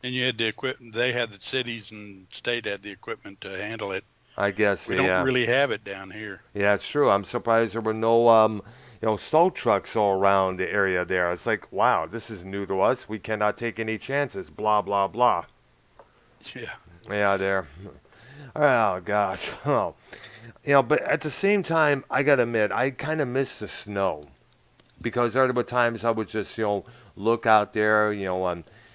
And you had the equipment. They had the cities and state had the equipment to handle it. I guess, We don't yeah. really have it down here. Yeah, it's true. I'm surprised there were no, snow trucks all around the area there. It's like, wow, this is new to us. We cannot take any chances. Blah blah blah. Yeah. Yeah, there. Oh gosh. Oh, but at the same time, I gotta admit, I kind of miss the snow because there were times I would just, look out there,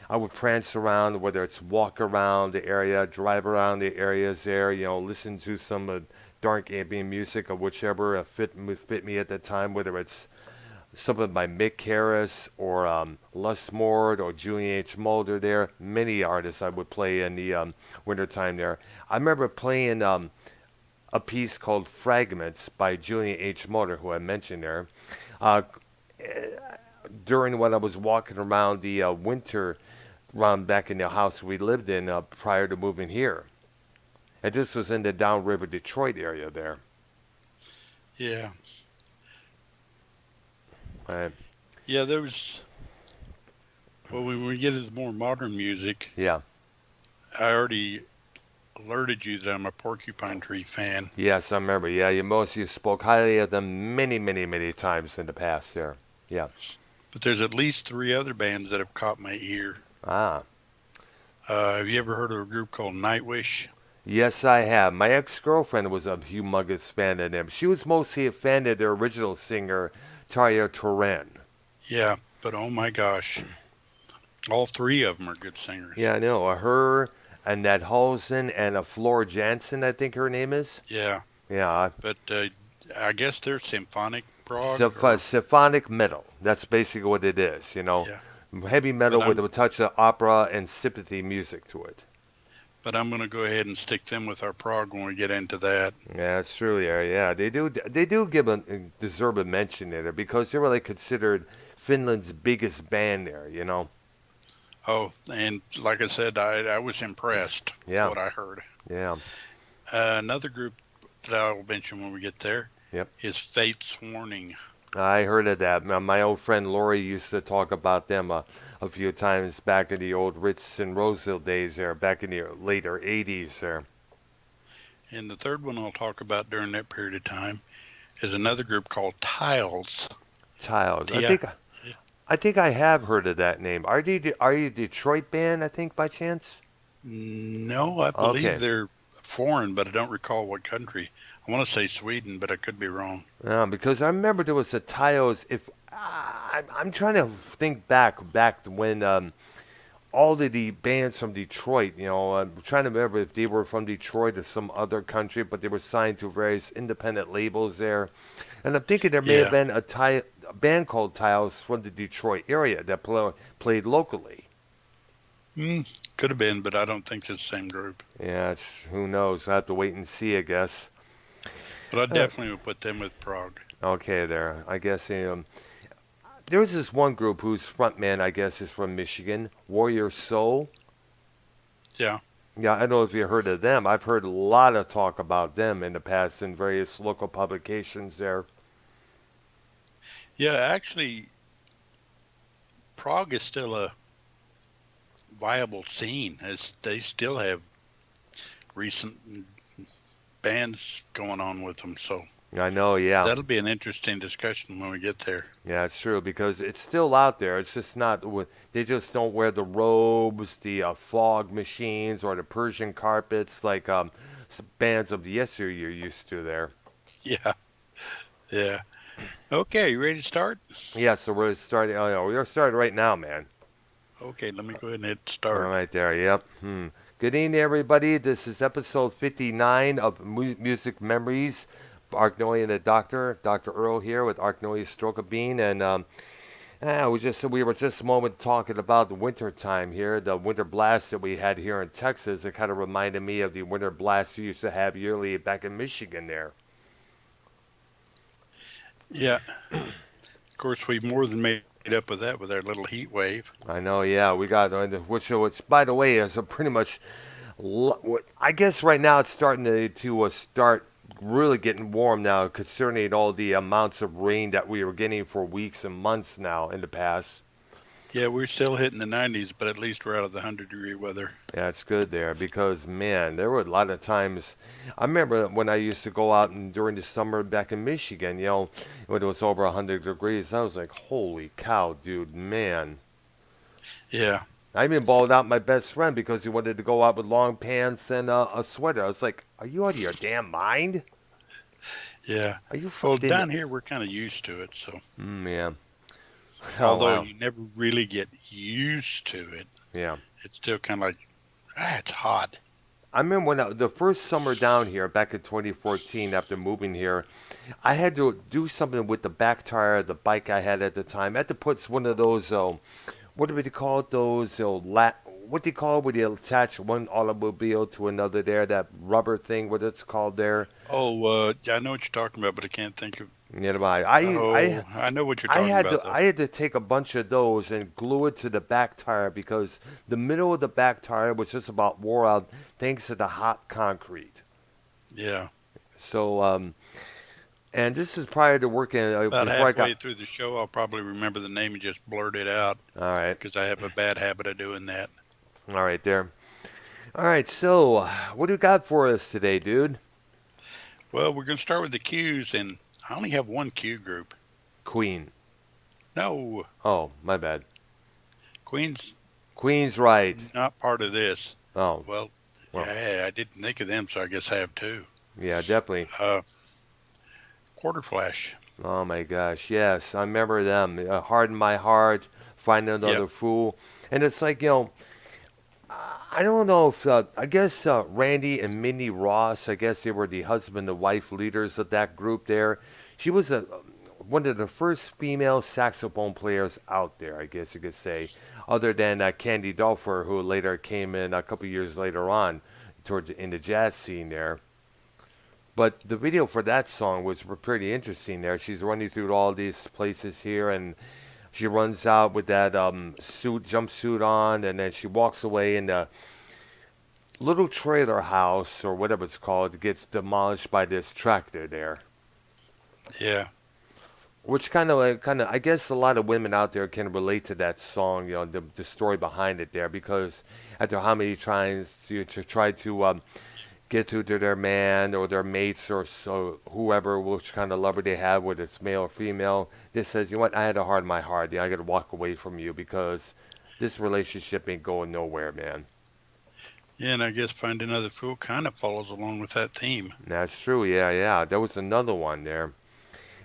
I would prance around, whether it's walk around the area, drive around the areas there, listen to some dark ambient music or whichever fit me at the time, whether it's something by Mick Harris or Lustmord or Julian H. Mulder there. Many artists I would play in the wintertime there. I remember playing a piece called Fragments by Julian H. Mulder, who I mentioned there. Uh, During when I was walking around the winter around back in the house we lived in prior to moving here. And this was in the downriver Detroit area there. Yeah. Uh, Yeah, there was. Well, when we get into more modern music, yeah. I already alerted you that I'm a Porcupine Tree fan. Yes, I remember. Yeah, you spoke highly of them many, many, many times in the past there. Yeah. But there's at least three other bands that have caught my ear. Ah. Have you ever heard of a group called Nightwish? Yes, I have. My ex-girlfriend was a humongous fan of them. She was mostly a fan of their original singer, Tarja Turan. Yeah, but oh my gosh, all three of them are good singers. Yeah, I know. Her, Annette Halsen, and a Flora Jansen, I think her name is. Yeah, Yeah. but I guess they're symphonic prog, or Symphonic metal. That's basically what it is, yeah. Heavy But metal with I'm a touch of opera and sympathy music to it. but I'm gonna go ahead and stick them with our prog when we get into that. Yeah, it's truly are. Yeah, they do give deserve a mention there because they were like considered Finland's biggest band there. Oh, and like I said, I was impressed with Yeah, what I heard. yeah, Another group that I'll mention when we get there yep. is Fate's Warning. I heard of that. My old friend Lori used to talk about them a few times back in the old Ritz and Roseville days there, back in the later 80s there. And the third one I'll talk about during that period of time is another group called Tiles. Tiles. I T I think I think I have heard of that name. Are you a Detroit band? I think by chance. No, I believe Okay. they're foreign, but I don't recall what country. I want to say Sweden, but I could be wrong. Because I remember there was a Tiles. If I'm trying to think back when all of the bands from Detroit. I'm trying to remember if they were from Detroit or some other country, but they were signed to various independent labels there. And I'm thinking there may have Yeah, been a band called Tiles from the Detroit area that played locally. could have been, but I don't think it's the same group. Yeah, who knows? I will have to wait and see, I guess. But I Uh, definitely would put them with Prague. okay, there. I guess there's this one group whose frontman, I guess, is from Michigan, Warrior Soul. Yeah, Yeah, I don't know if you heard of them. I've heard a lot of talk about them in the past in various local publications there. yeah. Actually, Prague is still a viable scene, as they still have recent bands going on with them. So I know, yeah. that'll be an interesting discussion when we get there. Yeah, it's true because it's still out there. It's just not. They just don't wear the robes, the fog machines, or the Persian carpets like bands of the yesteryear used to. There. Yeah, yeah. Okay, you ready to start? Yeah, so we're starting. Oh, yeah, we're starting right now, man. Okay, let me go ahead and hit All start. right, there. Yep. Good evening, everybody. This is episode 59 of Music Memories. Arknolia and the Doctor, Dr. Earl here with Arknolia Stroke of Bean, and we were just a moment talking about the winter time here, the winter blast that we had here in Texas. It kind of reminded me of the winter blast we used to have yearly back in Michigan there. Yeah, of course, we more than made up with that with our little heat wave. I know, yeah, we got which by the way is a pretty much. I guess right now it's starting to start really getting warm now, concerning all the amounts of rain that we were getting for weeks and months now in the past. Yeah, we're still hitting the 90s, but at least we're out of the 100-degree weather. Yeah, it's good there because man, there were a lot of times. I remember when I used to go out and during the summer back in Michigan, when it was over 100 degrees, I was like, "Holy cow, dude, man!" Yeah, I even balled out my best friend because he wanted to go out with long pants and a sweater. I was like, "Are you out of your damn mind? yeah. Are you Well, fucking?" down here we're kind of used to it, so Yeah. Oh although wow. you never really get used to it, Yeah. it's still kind of like, it's hot. I remember the first summer down here back in 2014 after moving here, I had to do something with the back tire of the bike I had at the time. I had to put one of those, what do we call it? Those, what do you call it when you attach one automobile to another there? That rubber thing, what it's called there? Oh, yeah, I know what you're talking about, but I can't think of. You know, I, Oh, I know what you're I talking had to about, though. I had to take a bunch of those and glue it to the back tire because the middle of the back tire was just about wore out thanks to the hot concrete. Yeah, So, and this is prior to working about before I got. halfway through the show, I'll probably remember the name and just blurt it out All right, because I have a bad habit of doing that. all right, there. All right, so what do you got for us today, dude? Well, we're going to start with the Q's, and I only have one Q group. Queen. No, Oh, my bad. Queen's Queen's right. not part of this. Oh, Well, well, yeah, I didn't think of them, so I guess I have two. yeah, definitely. Uh, Quarter Flash. Oh my gosh, yes, I remember them. Harden my heart, find Yep. another fool, and it's like I don't know if I guess Randy and Minnie Ross. I guess they were the husband and wife leaders of that group. There, she was one of the first female saxophone players out there. I guess you could say, other than Candy Dulfer, who later came in a couple years later on, in the jazz scene there. But the video for that song was pretty interesting. There, she's running through all these places here, and she runs out with that jumpsuit on, and then she walks away, and the little trailer house or whatever it's called gets demolished by this tractor there. Yeah. Which kind of, I guess a lot of women out there can relate to that song, the story behind it there, because after how many tries to try to get to their man or their mates or so whoever, which kind of lover they have, whether it's male or female, this says, you know what, I had a heart in my heart. I got to walk away from you because this relationship ain't going nowhere, man. Yeah, and I guess Find Another Fool kind of follows along with that theme. And that's true. Yeah, yeah. There was another one there.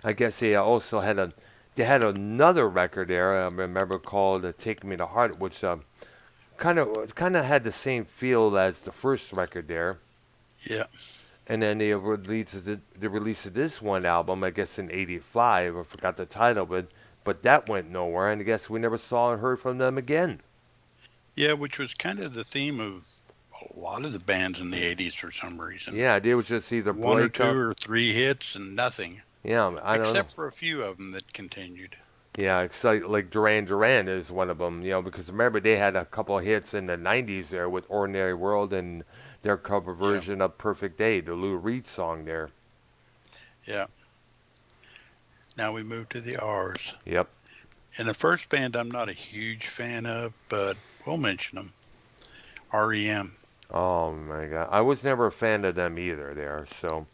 I guess they had another record there. I remember called "Take Me to Heart," which kind of had the same feel as the first record there. Yeah. And then the release of this one album, I guess in '85. I forgot the title, but that went nowhere, and I guess we never saw or heard from them again. Yeah, which was kind of the theme of a lot of the bands in the 80s for some reason. Yeah, they would just either One or break two up. or three hits and nothing, Yeah, I don't know. except for a few of them that continued. Yeah, it's like Duran Duran is one of them, because remember they had a couple of hits in the '90s there with "Ordinary World" and their cover Yeah. version of "Perfect Day," the Lou Reed song there. Yeah. Now we move to the R's. Yep. And the first band I'm not a huge fan of, but we'll mention them. REM. Oh my God, I was never a fan of them either there. So,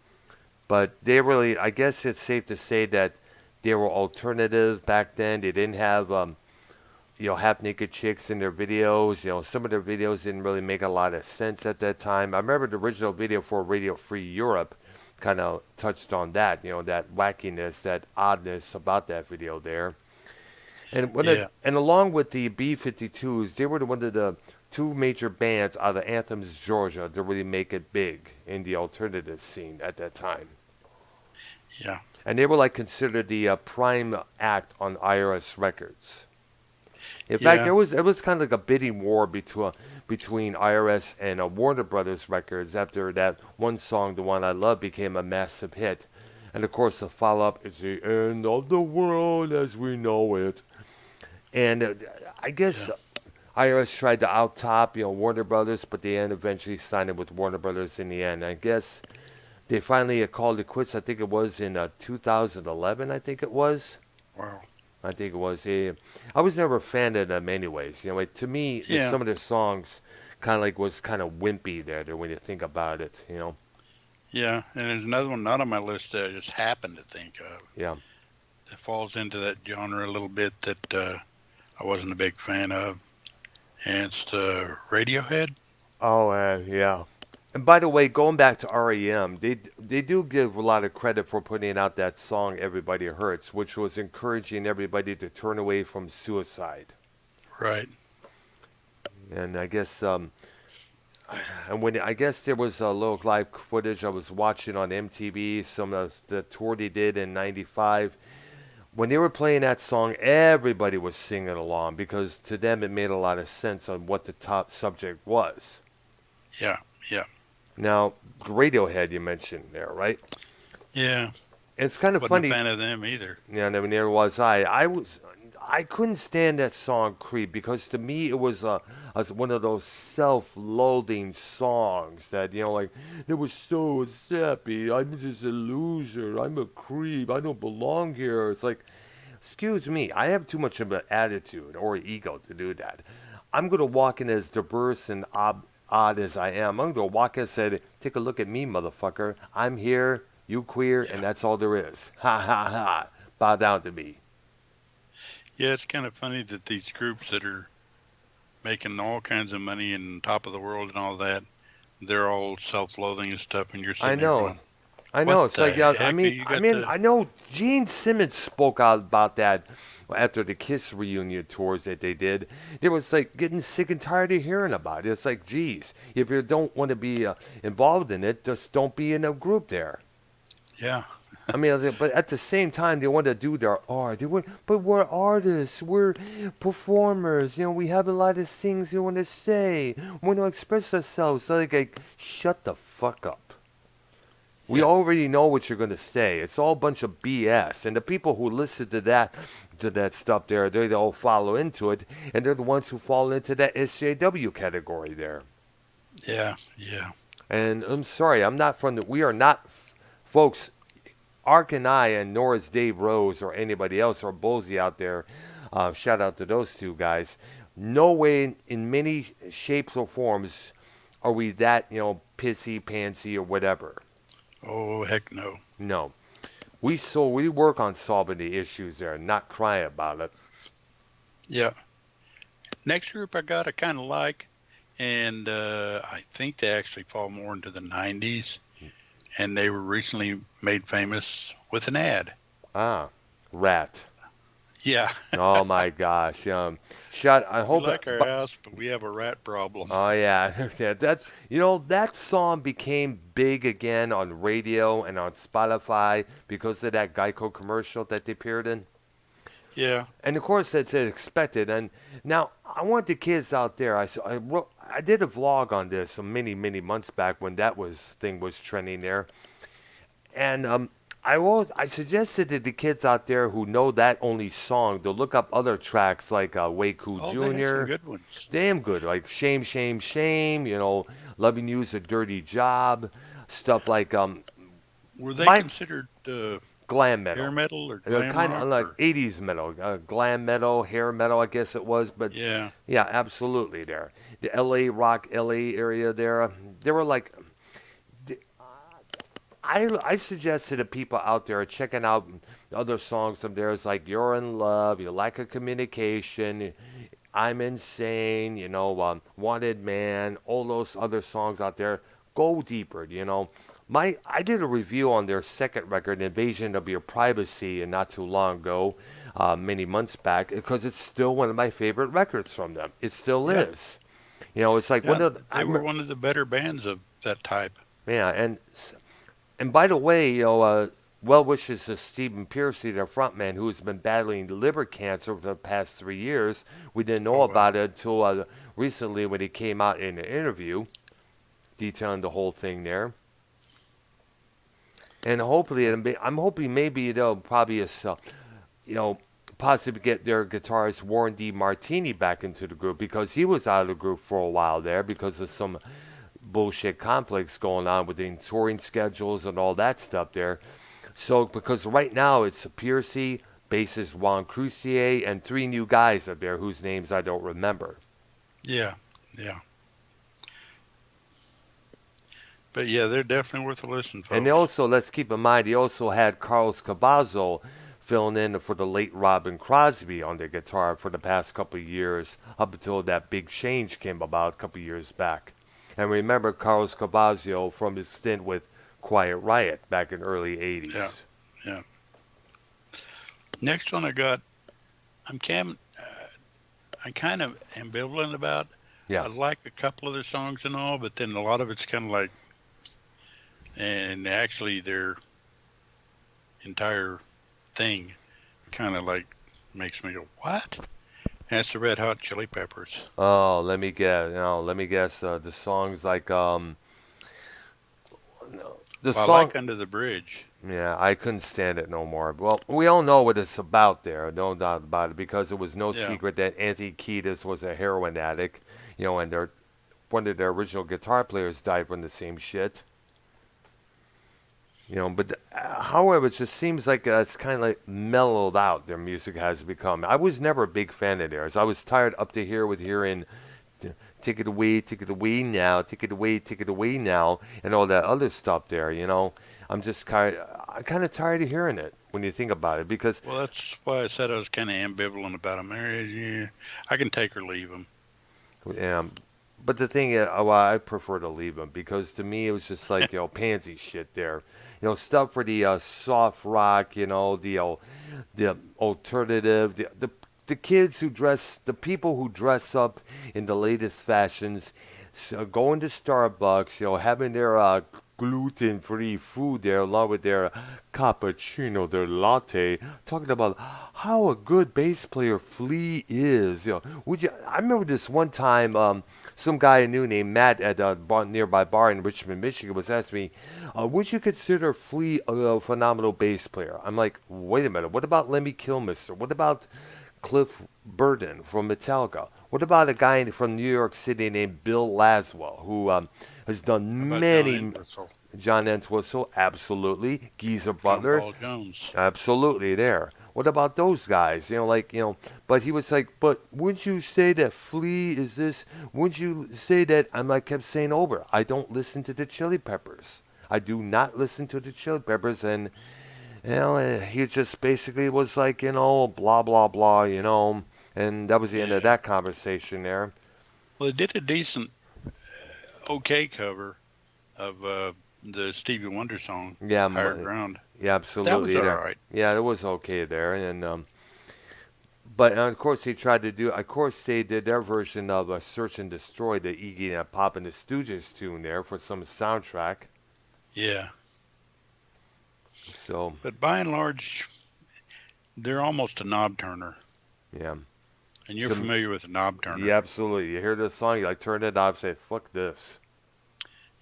but they really, I guess it's safe to say that they were alternative back then. They didn't have half naked chicks in their videos. Some of their videos didn't really make a lot of sense at that time. I remember the original video for Radio Free Europe kind of touched on that, that wackiness, that oddness about that video there. And Yeah. and along with the B-52s, they were one of the two major bands out of Athens, Georgia, to really make it big in the alternative scene at that time. Yeah. And they were like considered the prime act on IRS Records. In fact, Yeah. it was kind of like a bidding war between IRS and Warner Brothers Records after that one song, the one I love, became a massive hit. And of course, the follow up is the end of the world as we know it. And I guess Yeah. IRS tried to out top Warner Brothers, but they eventually signed it with Warner Brothers in the end. I guess they finally called it quits. I think it was in 2011. I think it was. Wow. I think it was. I was never a fan of them anyways. To me, Yeah, some of their songs kind of like was kind of wimpy there when you think about it. yeah. And there's another one not on my list that I just happened to think of Yeah. that falls into that genre a little bit that I wasn't a big fan of, and it's the Radiohead. Oh, yeah. And by the way, going back to REM, they do give a lot of credit for putting out that song "Everybody Hurts," which was encouraging everybody to turn away from suicide. Right. And I guess and when I guess there was a little live footage I was watching on MTV, some of the tour they did in '95. When they were playing that song, everybody was singing along because to them it made a lot of sense on what the top subject was. Yeah. Yeah. Now, Radiohead you mentioned there, right? Yeah. It's kind of Wasn't a funny. fan of them either. Yeah, I mean, there was I. I couldn't stand that song "Creep" because to me it was one of those self-loathing songs that like it was so sappy. I'm just a loser. I'm a creep. I don't belong here. It's like, excuse me, I have too much of an attitude or ego to do that. I'm gonna walk in as diverse and odd as I am. I'm gonna walk in and say, "Take a look at me, motherfucker. I'm here. You queer, and Yeah. that's all there is." Ha ha ha. Bow down to me. Yeah, it's kind of funny that these groups that are making all kinds of money and top of the world and all that, they're all self-loathing and stuff, and you're I sitting there know. going, I "What know. It's the like, yeah. I heck? mean, You I got mean, the I know Gene Simmons spoke out about that after the Kiss reunion tours that they did. They was like getting sick and tired of hearing about it. It's like, geez, if you don't want to be involved in it, just don't be in a group there. yeah, I mean, I was like, but at the same time, they want to do their art. But we're artists. We're performers. We have a lot of things we want to say. We want to express ourselves. So like, shut the fuck up. We yeah, already know what you're going to say. It's all a bunch of BS. And the people who listen to that stuff there, they all follow into it, and they're the ones who fall into that SJW category there. yeah, yeah, And I'm sorry, I'm not from the. We are not, folks. Ark and I, and nor is Dave Rose or anybody else or Bullseye out there. Shout out to those two guys. No way, in many shapes or forms, are we that pissy, pantsy, or whatever. oh heck no, No, we work on solving the issues there, not cry about it. yeah." Next group I got I kind of like, and I think they actually fall more into the '90s, and they were recently made famous with an ad. Ah, rat. Yeah, Oh my gosh. Shut. I we hope. like our house, but we have a rat problem. Oh yeah, yeah. That song became big again on radio and on Spotify because of that Geico commercial that they appeared in. Yeah, And of course, that's expected. And now, I want the kids out there. I did a vlog on this many, many months back when thing was trending there. And I suggested to the kids out there who know that only song to look up other tracks like Waku oh, they had some Jr. good ones. Damn good, like Shame, Shame, Shame. Loving You's a Dirty Job. Stuff like Were they my considered glam hair metal. metal or glam Kind of rock like or? 80s metal, glam metal, hair metal, I guess it was. But Yeah, yeah, absolutely there. The LA rock, LA area there. They were like, I suggest to the people out there checking out other songs of theirs like You're in Love, You Lack of Communication, I'm Insane, Wanted Man, all those other songs out there. Go deeper. I did a review on their second record, Invasion of Your Privacy, and not too long ago, many months back, because it's still one of my favorite records from them. It still yeah, is. It's like yeah. one of They were one of the better bands of that type. yeah, and by the way, well wishes to Stephen Piercy, their frontman, who has been battling liver cancer for the past 3 years. We didn't know Oh wow. about it until recently when he came out in an interview detailing the whole thing there. And hopefully, I'm hoping maybe they'll probably, you know, possibly get their guitarist Warren D. Martini back into the group because he was out of the group for a while there because of some bullshit conflicts going on within touring schedules and all that stuff there. So because right now it's Piercy, bassist Juan Crucier, and three new guys up there whose names I don't remember. Yeah, yeah. But yeah, they're definitely worth a listen, And they folks. also, let's keep in mind, he also had Carlos Cavazo filling in for the late Robin Crosby on the guitar for the past couple of years, up until that big change came about a couple of years back. And remember Carlos Cavazo from his stint with Quiet Riot back in early Yeah, 80s. yeah. Next one I got, I'm cam, I'm kind of ambivalent about. Yeah. I like a couple of their songs and all, but then a lot of it's kind of like, and actually their entire thing kind of like makes me go, what? And that's the Red Hot Chili Peppers. Oh, let me guess. Let me guess. The songs like no, the Well, I song. like Under the Bridge. Yeah, I couldn't stand it no more. Well, we all know what it's about there, no doubt about it, because it was no Yeah. secret that Anthony Kiedis was a heroin addict, and one of their original guitar players died from the same shit. But however, it just seems like it's kind of like mellowed out. Their music has become. I was never a big fan of theirs. I was tired up to here with hearing take it away now, take it away now, and all that other stuff there. I'm kind of tired of hearing it when you think about it because, Well, that's why I said I was kind of ambivalent about them. Yeah, I can take or leave them. um, but the thing is, well, I prefer to leave them because to me it was just like pansy shit there, stuff for the soft rock, the alternative, the kids who dress, the people who dress up in the latest fashions, going to Starbucks, having their gluten-free food there along with their cappuccino, their latte, talking about how a good bass player Flea is. Would you? I remember this one time, some guy I knew named Matt at a nearby bar in Richmond, Michigan, was asking me, "Would you consider Flea a phenomenal bass player?" I'm like, "Wait a minute. What about Lemmy Kilmister? What about Cliff Burton from Metallica? What about a guy from New York City named Bill Laswell, who has How done about John many? Entwistle, John Entwistle, absolutely. Geezer John Butler, Paul Jones? absolutely there. What about those guys? But he was like, but wouldn't you say that Flea is this? Wouldn't you say that? I kept saying over, I don't listen to the Chili Peppers. I do not listen to the Chili Peppers, and he just basically was like, blah blah blah, and that was the end of Yeah. that conversation there. Well, they did a decent, okay cover of the Stevie Wonder song Yeah, "Higher Ground." yeah, That was absolutely all there. right. Yeah, it was okay there, and but of course they tried to do. Of course they did their version of "Search and Destroy," the Iggy and Pop and the Stooges tune there for some soundtrack. Yeah, So but by and large, they're almost a knob turner, yeah, and you're so familiar with a knob yeah, turner. absolutely. You hear this song, you like turn it off, say "fuck this."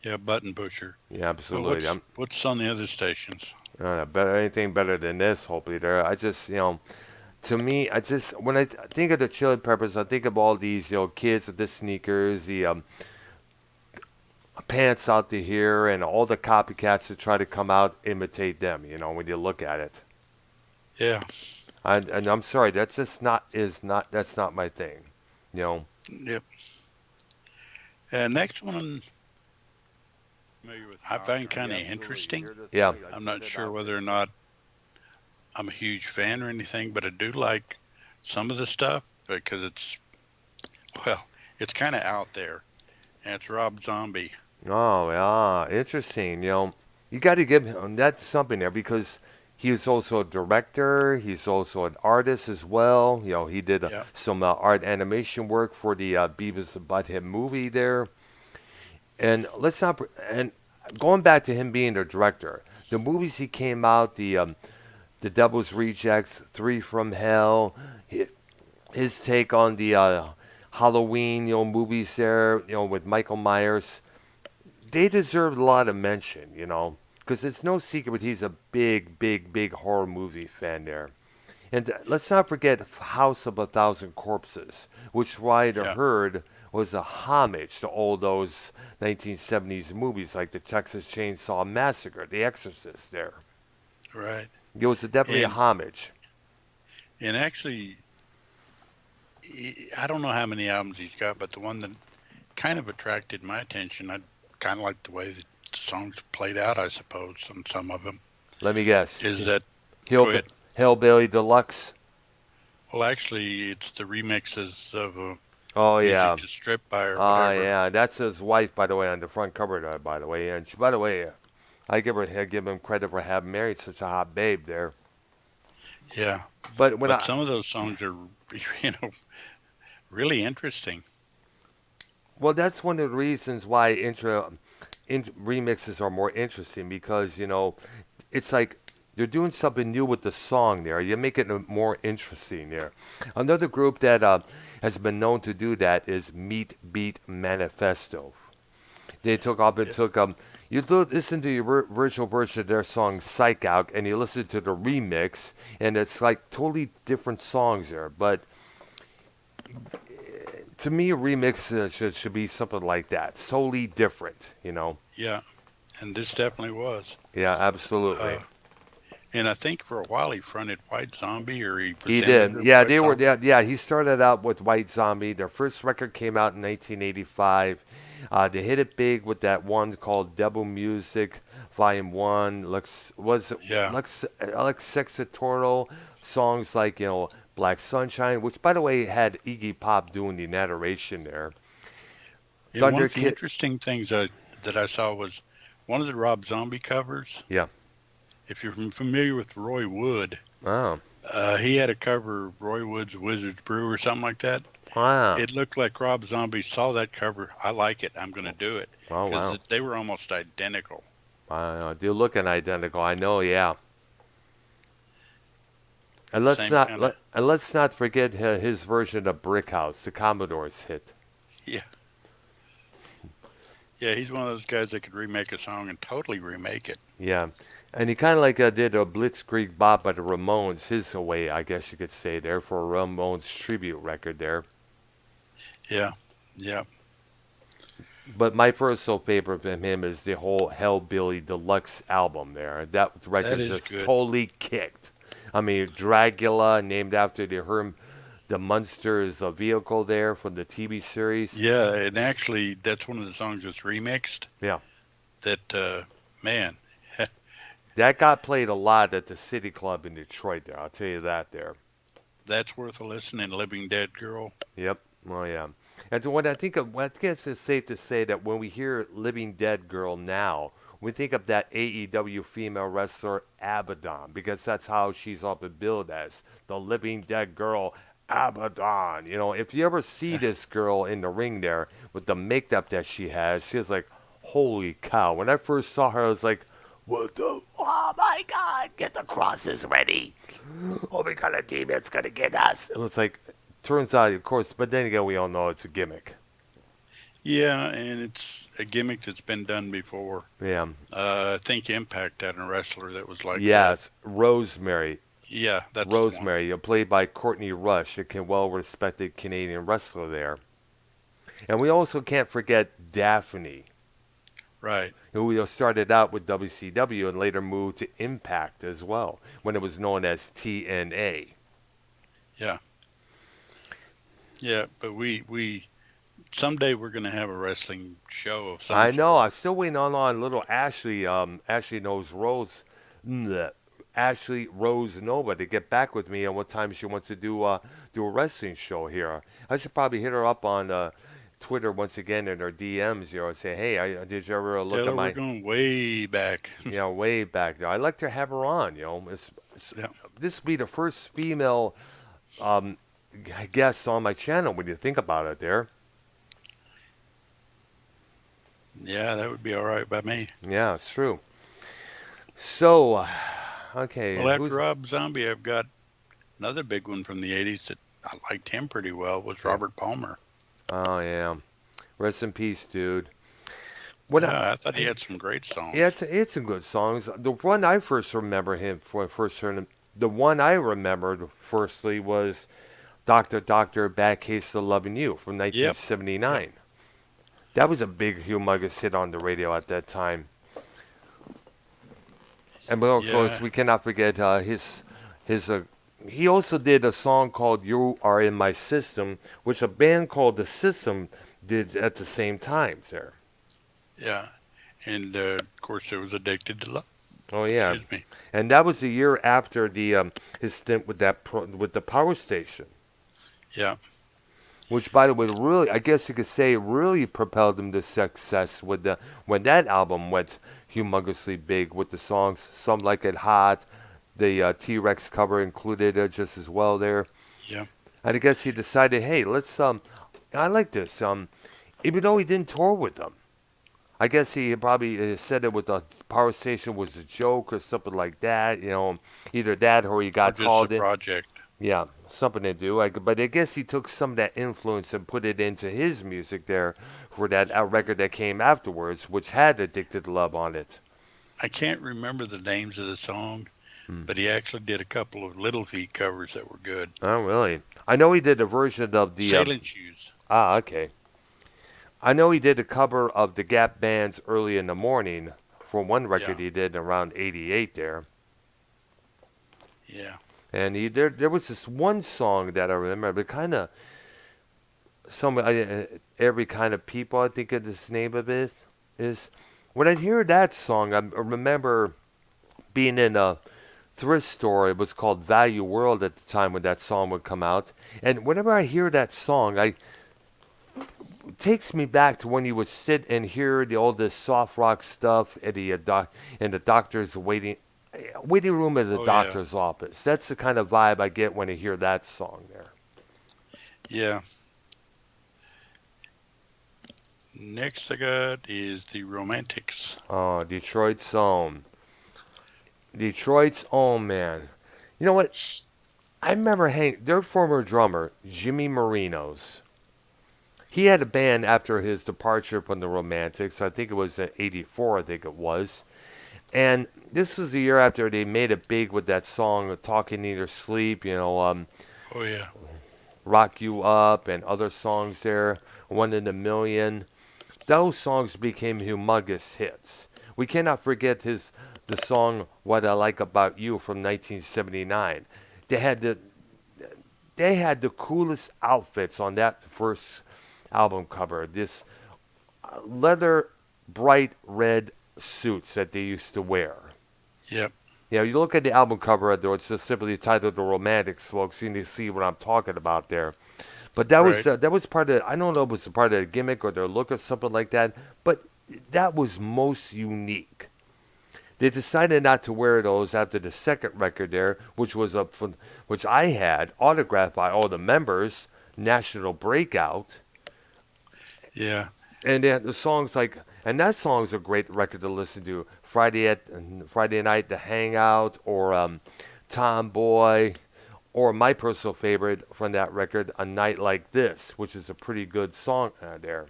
Yeah, button pusher. Yeah, But absolutely. what's on the other stations? Better anything better than this. Hopefully, there. I just to me, I just when I think of the Chili Peppers, I think of all these kids with the sneakers, the pants out to here, and all the copycats that try to come out imitate them. When you look at it, Yeah. and I'm sorry, that's just that's not my thing. You know, Yep. Next one, familiar with I find kind of interesting. yeah, I'm not sure whether or not I'm a huge fan or anything, but I do like some of the stuff because well, it's kind of out there. And it's Rob Zombie. oh yeah, interesting. You got to give him that's something there because he is also a director. He's also an artist as well. He did Yeah. some art animation work for the Beavis and Butthead movie there. And let's not and going back to him being the director, the movies he came out, the Devil's Rejects, Three from Hell, his take on the Halloween movies there, with Michael Myers, they deserve a lot of mention, because it's no secret he's a big, big, big horror movie fan there. And let's not forget House of a Thousand Corpses, which Ryder Yeah. Heard was a homage to all those 1970s movies like the Texas Chainsaw Massacre, The Exorcist there. Right. It was definitely a And homage. And actually, I don't know how many albums he's got, but the one that kind of attracted my attention, I kind of like the way the songs played out, I suppose, on some of them, Let me guess. is that, go Hill, ahead. Hillbilly Deluxe. Well, actually, it's the remixes of Oh Easy yeah. to Strip by or Ah whatever. yeah. That's his wife, by the way, on the front cover. By the way, and she, by the way, I give him credit for having married such a hot babe there. Yeah. But when But I some of those songs are, you know, really interesting. well, that's one of the reasons why remixes are more interesting because it's like you're doing something new with the song there. You're making it more interesting there. Another group that has been known to do that is Meat Beat Manifesto. They took off and Yeah. took you listen to your virtual version of their song "Psych Out" and you listen to the remix, and it's like totally different songs there. But to me, a remix should be something like that, solely different. Yeah. And this definitely was. Yeah, absolutely. Uh, and I think for a while he fronted White Zombie or he He presented did. the Yeah, White they were. Zombie. Yeah, yeah. He started out with White Zombie. Their first record came out in 1985. They hit it big with that one called Devil Music Volume One. Yeah. Alex Sexatorial songs like Black Sunshine, which by the way had Iggy Pop doing the narration there. And one Thunder of the Kid. interesting things that I saw was one of the Rob Zombie covers. Yeah. If you're familiar with Roy Wood, Oh. he had a cover of Roy Wood's Wizard's Brew or something like that. Wow. It looked like Rob Zombie saw that cover. I like it. I'm going to do it Oh because wow. they were almost identical. They're looking identical. I know. Yeah. And Same kind of, let's not forget his version of Brick House, the Commodore's hit. yeah. Yeah, he's one of those guys that could remake a song and totally remake it. Yeah, and he kind of like did a Blitzkrieg Bop by the Ramones, his way, I guess you could say there for a Ramones tribute record there. Yeah. Yeah. But my personal favorite from him is the whole Hellbilly Deluxe album there. That That record is just good. totally kicked. I mean, Dragula, named after the Munsters vehicle there from the TV series. Yeah, and actually, that's one of the songs that's remixed. Yeah. That man, That got played a lot at the City Club in Detroit there. I'll tell you that there. that's worth a listen. And Living Dead Girl. Yep. Oh yeah. And so when I think of, well, I guess it's safe to say that when we hear "Living Dead Girl" now, we think of that AEW female wrestler Abaddon because that's how she's often billed as the Living Dead Girl Abaddon. If you ever see this girl in the ring there with the makeup that she has, she's like, holy cow! When I first saw her, I was like, what the? Oh my God! Get the crosses ready! Oh my God! A demon's gonna get us! It was like, turns out, of course, but then again, we all know it's a gimmick. Yeah, and it's a gimmick that's been done before. Yeah. I think Impact had a wrestler that was like that. Yes, Rosemary. Yeah, that's the one. Rosemary, played by Courtney Rush, a well-respected Canadian wrestler there. And we also can't forget Daphne, Right. who started out with WCW and later moved to Impact as well, when it was known as TNA. Yeah. Yeah, but we someday we're gonna have a wrestling show of some I know. sort. I'm still waiting on little Ashley. Ashley knows Rose. Ashley Rose Nova to get back with me on what time she wants to do a wrestling show here. I should probably hit her up on Twitter once again in her DMs. And say, hey, did you ever look Tell at her we're my going way back. way back there? I'd like to have her on. Yeah. This would be the first female um, guest on my channel when you think about it. There. Yeah, that would be all right by me. Yeah, it's true. So, okay, Well, after who's Rob Zombie, I've got another big one from the '80s that I liked him pretty well was yeah. Robert Palmer. Oh yeah, rest in peace, dude. What? Yeah, I thought he had some great Yeah, songs. it's some good songs. The one I first remember him for first heard him, the one I remembered firstly was Doctor Doctor Bad Case of Loving You from Yep. Yep. 1979. That was a big humongous hit on the radio at that time. And well, of course, Yeah. we cannot forget his he also did a song called "You Are in My System," which a band called The System did at the same time. There. Yeah. And of course, there was Addicted to Love. Oh yeah, Excuse me. and that was a year after the his stint with with the power station, Yeah. which by the way, really, I guess you could say, really propelled him to success with the when that album went humongously big with the songs "Some Like It Hot," the T-Rex cover included just as well there. Yeah. And I guess he decided, hey, let's I like this. Even though he didn't tour with them, I guess he probably said it with the power station was a joke or something like that. Either that or he Or got just a called in. project. Yeah, something to do. But I guess he took some of that influence and put it into his music there for that record that came afterwards, which had "Addicted to Love" on it. I can't remember the names of the songs, Hmm. but he actually did a couple of Little Feat covers that were good. Oh, really? I know he did a version of the. Sailing Shoes. Okay. I know he did a cover of the Gap Band's "Early in the Morning" for one record Yeah. he did around '88 there. Yeah. And there was this one song that I remember, but kind of some every kind of people. I think of this name of it is. When I hear that song, I remember being in a thrift store. It was called Value World at the time when that song would come out. And whenever I hear that song, I it takes me back to when you would sit and hear all this soft rock stuff at the in the doctor's waiting room at the Oh yeah. doctor's office. That's the kind of vibe I get when I hear that song there. Yeah. Next I got is the Romantics. Oh, Detroit's own. Detroit's own, man. You know what? I remember their former drummer, Jimmy Marinos. He had a band after his departure from the Romantics. I think it was in '84, I think it was. And this was the year after they made it big with that song, Talking in Your Sleep, Oh yeah. Rock You Up, and other songs there, One in a Million. Those songs became humongous hits. We cannot forget the song "What I Like About You" from 1979. They had the they had the coolest outfits on that first album cover. This leather bright red suits that they used to wear. Yep. You look at the album cover, though it's just simply titled "The Romantics," folks. You need to see what I'm talking about there. But Right. that was part of, I don't know if it was part of the gimmick or their look or something like that. But that was most unique. They decided not to wear those after the second record there, which was which I had autographed by all the members, National Breakout. Yeah. And then the songs like, and that song's a great record to listen to. Friday night, The Hangout, or Tomboy, or my personal favorite from that record, A Night Like This, which is a pretty good song there.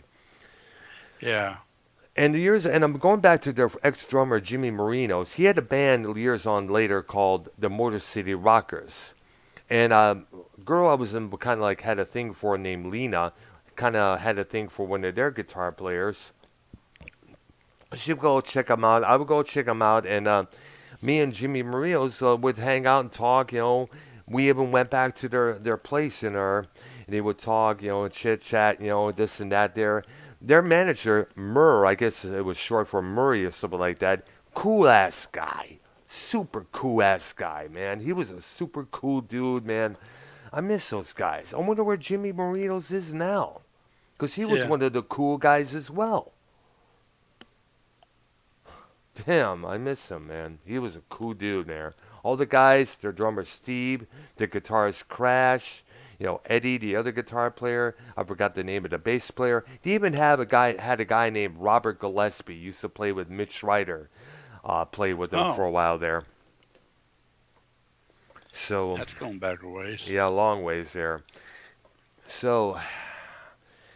Yeah. And I'm going back to their ex drummer Jimmy Marinos. He had a band years on later called the Motor City Rockers. And girl I was in kind of like had a thing for named Lena, kind of had a thing for one of their guitar players. She'd go check them out. I would go check them out, and me and Jimmy Marinos would hang out and talk. We even went back to their place and they would talk. Chit chat. This and that. Their manager Murr, I guess it was short for Murray or something like that. Cool ass guy, super cool ass guy, man. He was a super cool dude, man. I miss those guys. I wonder where Jimmy Marinos is now, because he was Yeah. one of the cool guys as well. Damn, I miss him, man. He was a cool dude there. All the guys, their drummer Steve, the guitarist Crash, Eddie, the other guitar player. I forgot the name of the bass player. They even had a guy named Robert Gillespie. Used to play with Mitch Ryder. Played with them for Oh, a while there. So that's going back a ways. yeah, a long ways there. So,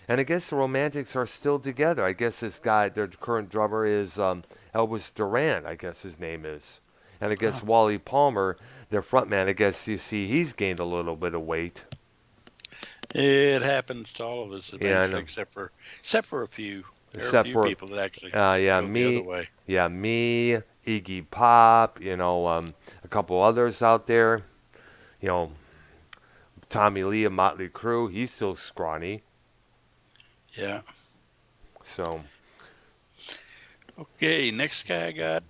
and I guess the Romantics are still together. I guess this guy, their current drummer, is Elvis Duran. I guess his name is. And I guess Oh, Wally Palmer, their frontman, I guess you see he's gained a little bit of weight. it happens to all of us Yeah, I eventually, know. except for a few. There are a Except few for, people that actually yeah, go the other me, way. Iggy Pop, a couple others out there. You know, Tommy Lee of Motley Crue, he's still scrawny. Yeah. So, Okay, next guy I got.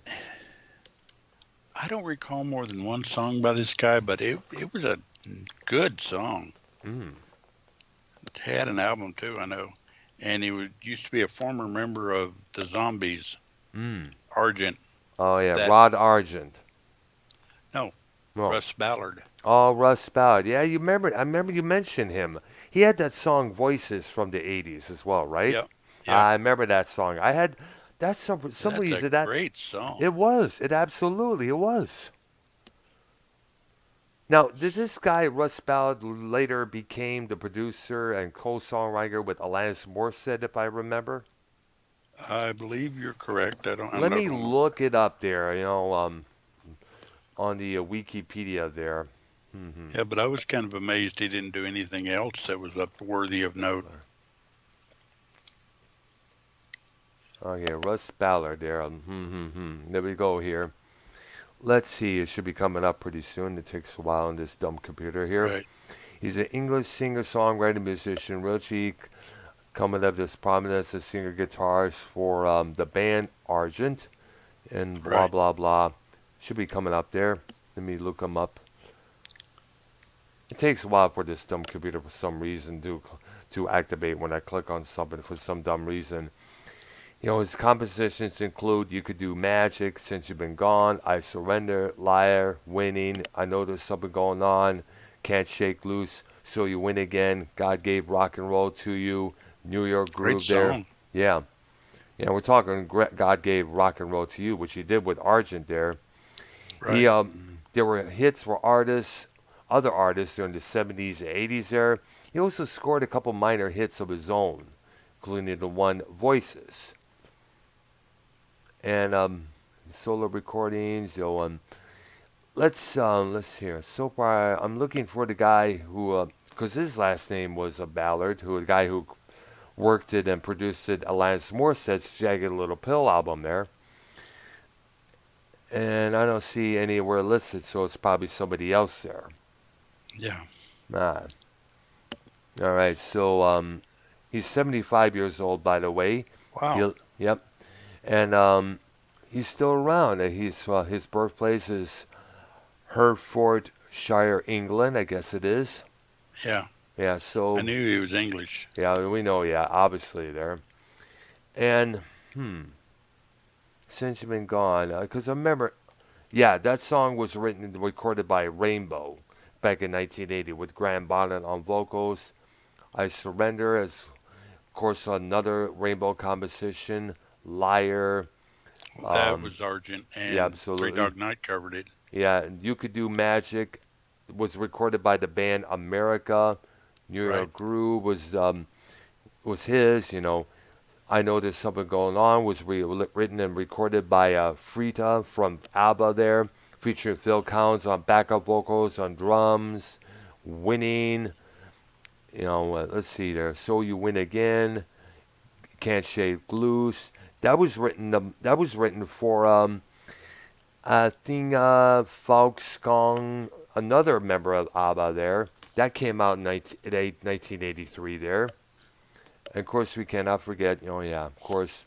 I don't recall more than one song by this guy, but it was a good song. mm, It had an album too, I know. And used to be a former member of the Zombies, mm. Argent. Oh yeah, That Rod Argent. no, Oh, Russ Ballard. oh, Russ Ballard. Yeah, you remember? I remember you mentioned him. He had that song "Voices" from the '80s as well, right? Yep, yep. I remember that song. I had that's some That's a reason that great song. it was. It absolutely it was. Now, did this guy Russ Ballard later became the producer and co-songwriter with Alanis Morissette, if I remember? I believe you're correct. I'm Let not me wrong. look it up there. On the Wikipedia there. Hmm. Yeah, but I was kind of amazed he didn't do anything else that was up worthy of note. Okay, Russ Ballard there. There we go here. Let's see. It should be coming up pretty soon. It takes a while on this dumb computer here. Right, He's an English singer, songwriter, musician. Richie coming up as prominent as a singer guitarist for the band Argent and blah right. blah blah. Should be coming up there. Let me look him up. It takes a while for this dumb computer for some reason to activate when I click on something for some dumb reason. You know, his compositions include You Could Do Magic, Since You've Been Gone, I Surrender, Liar, Winning, I Know There's Something Going On, Can't Shake Loose, So You Win Again, God Gave Rock and Roll to You, New York Great Groove there. song. Yeah. Yeah, we're talking God Gave Rock and Roll to You, which he did with Argent there. He Right. There were hits for other artists during the 70s and 80s there. He also scored a couple minor hits of his own, including the one Voices. And solo recordings. Let's hear. So far, I'm looking for the guy who, because his last name was Ballard, the guy who worked it and produced it, Alanis Morissette's Jagged Little Pill album there. And I don't see anywhere listed, so it's probably somebody else there. Yeah. Ah. All right, so he's 75 years old, by the way. Wow. Yep, and he's still around. His birthplace is Hertfordshire, England. I guess it is. Yeah. Yeah. I So knew he was English. yeah, we know. Yeah, obviously there. And since you've been gone, because I remember, yeah, that song was written and recorded by Rainbow back in 1980 with Graham Bonnet on vocals. I Surrender as, of course, another Rainbow composition. Liar. That Um, was Argent, yeah, and Three absolutely. Dog Night covered it. Yeah, and You Could Do Magic was recorded by the band America. New Right. York Groove was his. I Know There's Something Going On was written and recorded by Frita from ABBA there, featuring Phil Collins on backup vocals on drums. Winning. Let's see there. So You Win Again. Can't Shake Loose. That was written for I think Volksgang, another member of ABBA there. That came out in 1983 there. And of course, we cannot forget, yeah, of course,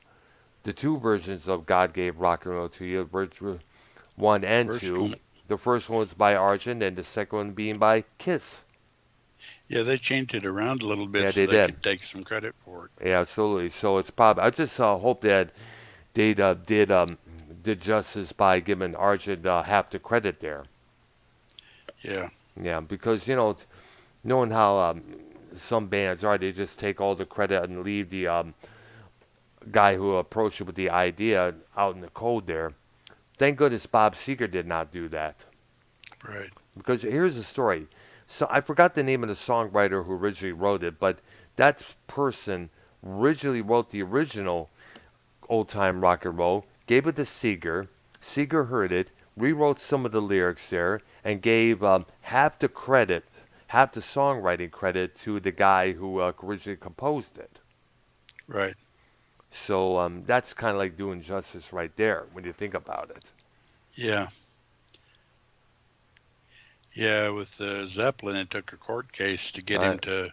the two versions of God Gave Rock and Roll to You, 1 and First 2. one. The first one was by Argent, and the second one being by Kiss. Yeah, they changed it around a little bit Yeah, so they they did. could take some credit for it. Yeah, absolutely. So it's probably, I just hope that they did justice by giving Argent half the credit there. Yeah. Yeah, because knowing how some bands are, they just take all the credit and leave the guy who approached it with the idea out in the cold there. Thank goodness Bob Seger did not do that. Right. Because here's the story. So I forgot the name of the songwriter who originally wrote it, but that person originally wrote the original old time rock and roll, gave it to Seeger. Seeger heard it, rewrote some of the lyrics there, and gave half the credit, half the songwriting credit to the guy who originally composed it. Right. So that's kind of like doing justice right there when you think about it. Yeah. Yeah, with Zeppelin, it took a court case to get Uh, him to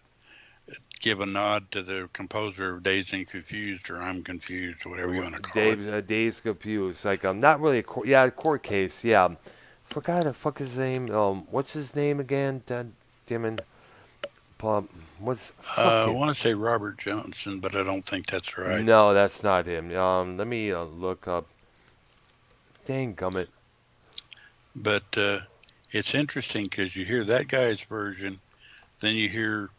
give a nod to the composer of Dazed and Confused, or I'm Confused, or whatever you want to call it. Dave's confused. Like not really a court, yeah, court case. Yeah, forgot the fuck his name. What's his name again? Damn, Pop. What's I fucking? want to say Robert Johnson, but I don't think that's right. No, that's not him. Let me look up. Dang gummit. But it's interesting because you hear that guy's version, then you hear,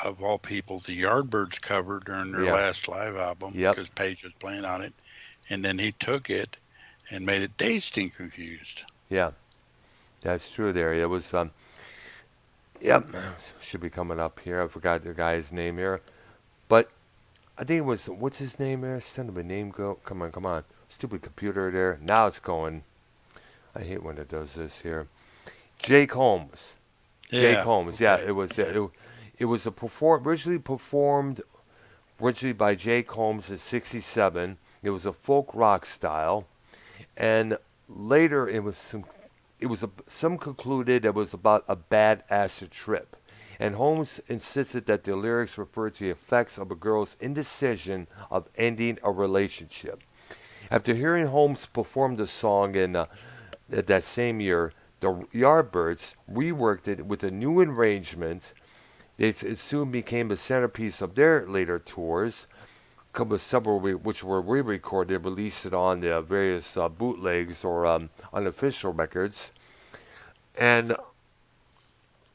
of all people, the Yardbirds cover during their Yeah. last live album Yep. because Page was playing on it, and then he took it and made it Dazed and Confused. Yeah. That's true. There. It was. Yep. Should be coming up here. I forgot the guy's name here, but I think it was. What's his name here? Send him a name. Go. Come on. Come on. Stupid computer there. Now it's going. I hate when it does this here. Jake Holmes. Jake Yeah. Holmes. Yeah, Okay. it was. Okay. It was originally performed originally by Jake Holmes in '67. It was a folk rock style, and later some concluded it was about a bad acid trip. And Holmes insisted that the lyrics referred to the effects of a girl's indecision of ending a relationship. After hearing Holmes perform the song in that same year, the Yardbirds reworked it with a new arrangement. It soon became the centerpiece of their later tours, with several which were re-recorded, released it on the various bootlegs or unofficial records. And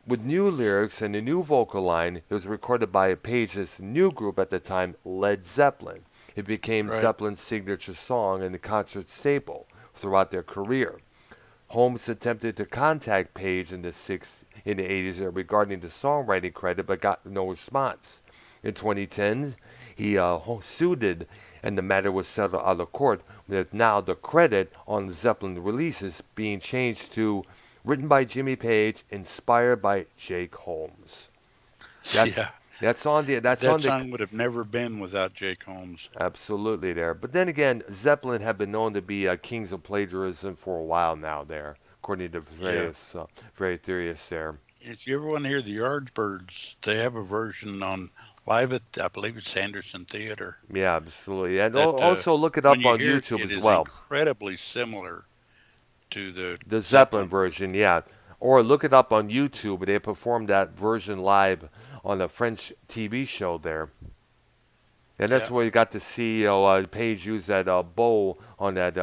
with new lyrics and a new vocal line, it was recorded by Page's new group at the time, Led Zeppelin. It became Right. Zeppelin's signature song and the concert staple throughout their career. Holmes attempted to contact Page in the 80s regarding the songwriting credit, but got no response. In 2010, he sued, and the matter was settled out of court, with now the credit on the Zeppelin releases being changed to written by Jimmy Page, inspired by Jake Holmes. That's Yeah. that's That on the song would have never been without Jake Holmes. absolutely there. But then again, Zeppelin have been known to be kings of plagiarism for a while now. There, according to Yeah. various theorists there. If you ever want to hear the Yardbirds, they have a version on live at, I believe it's Anderson Theater. Yeah, absolutely. And That also look it when up you on hear it, YouTube it as is well. incredibly similar to the The Zeppelin Zeppelin version, version. yeah. Or look it up on YouTube. They performed that version live on a French TV show there. And that's Yeah. where you got to see Page use that bow on that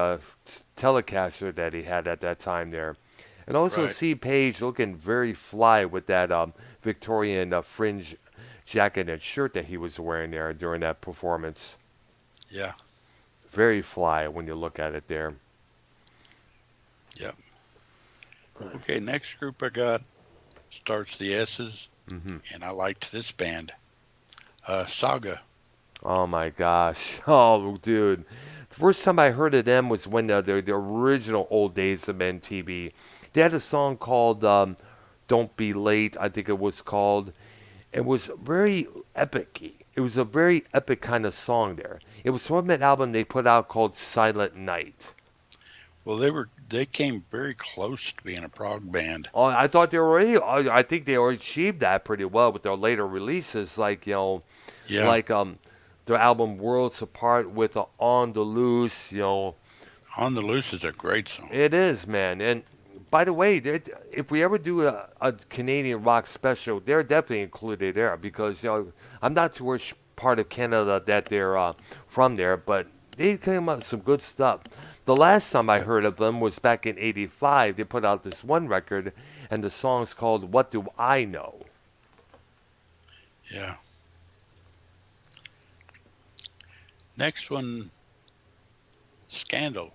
Telecaster that he had at that time there. And also Right. see Page looking very fly with that Victorian fringe jacket and shirt that he was wearing there during that performance. Yeah. Very fly when you look at it there. Yeah. Okay. Next group I got starts the S's, Hmm. and I liked this band, Saga. Oh my gosh. Oh, dude. First time I heard of them was when the original old days of MTV. They had a song called Don't Be Late, I think it was called. It was very epic. It was a very epic kind of song there. It was from an album they put out called Silent Night. Well, they came very close to being a prog band. Oh, I thought they were already, I think they already achieved that pretty well with their later releases, like, Yeah. like their album Worlds Apart with On the Loose. On the Loose is a great song. It is, man. And by the way, if we ever do a Canadian rock special, they're definitely included there because I'm not too which part of Canada that they're from there, but they came up with some good stuff. The last time I Yeah. heard of them was back in '85. They put out this one record, and the song's called "What Do I Know." Yeah. Next one, Scandal.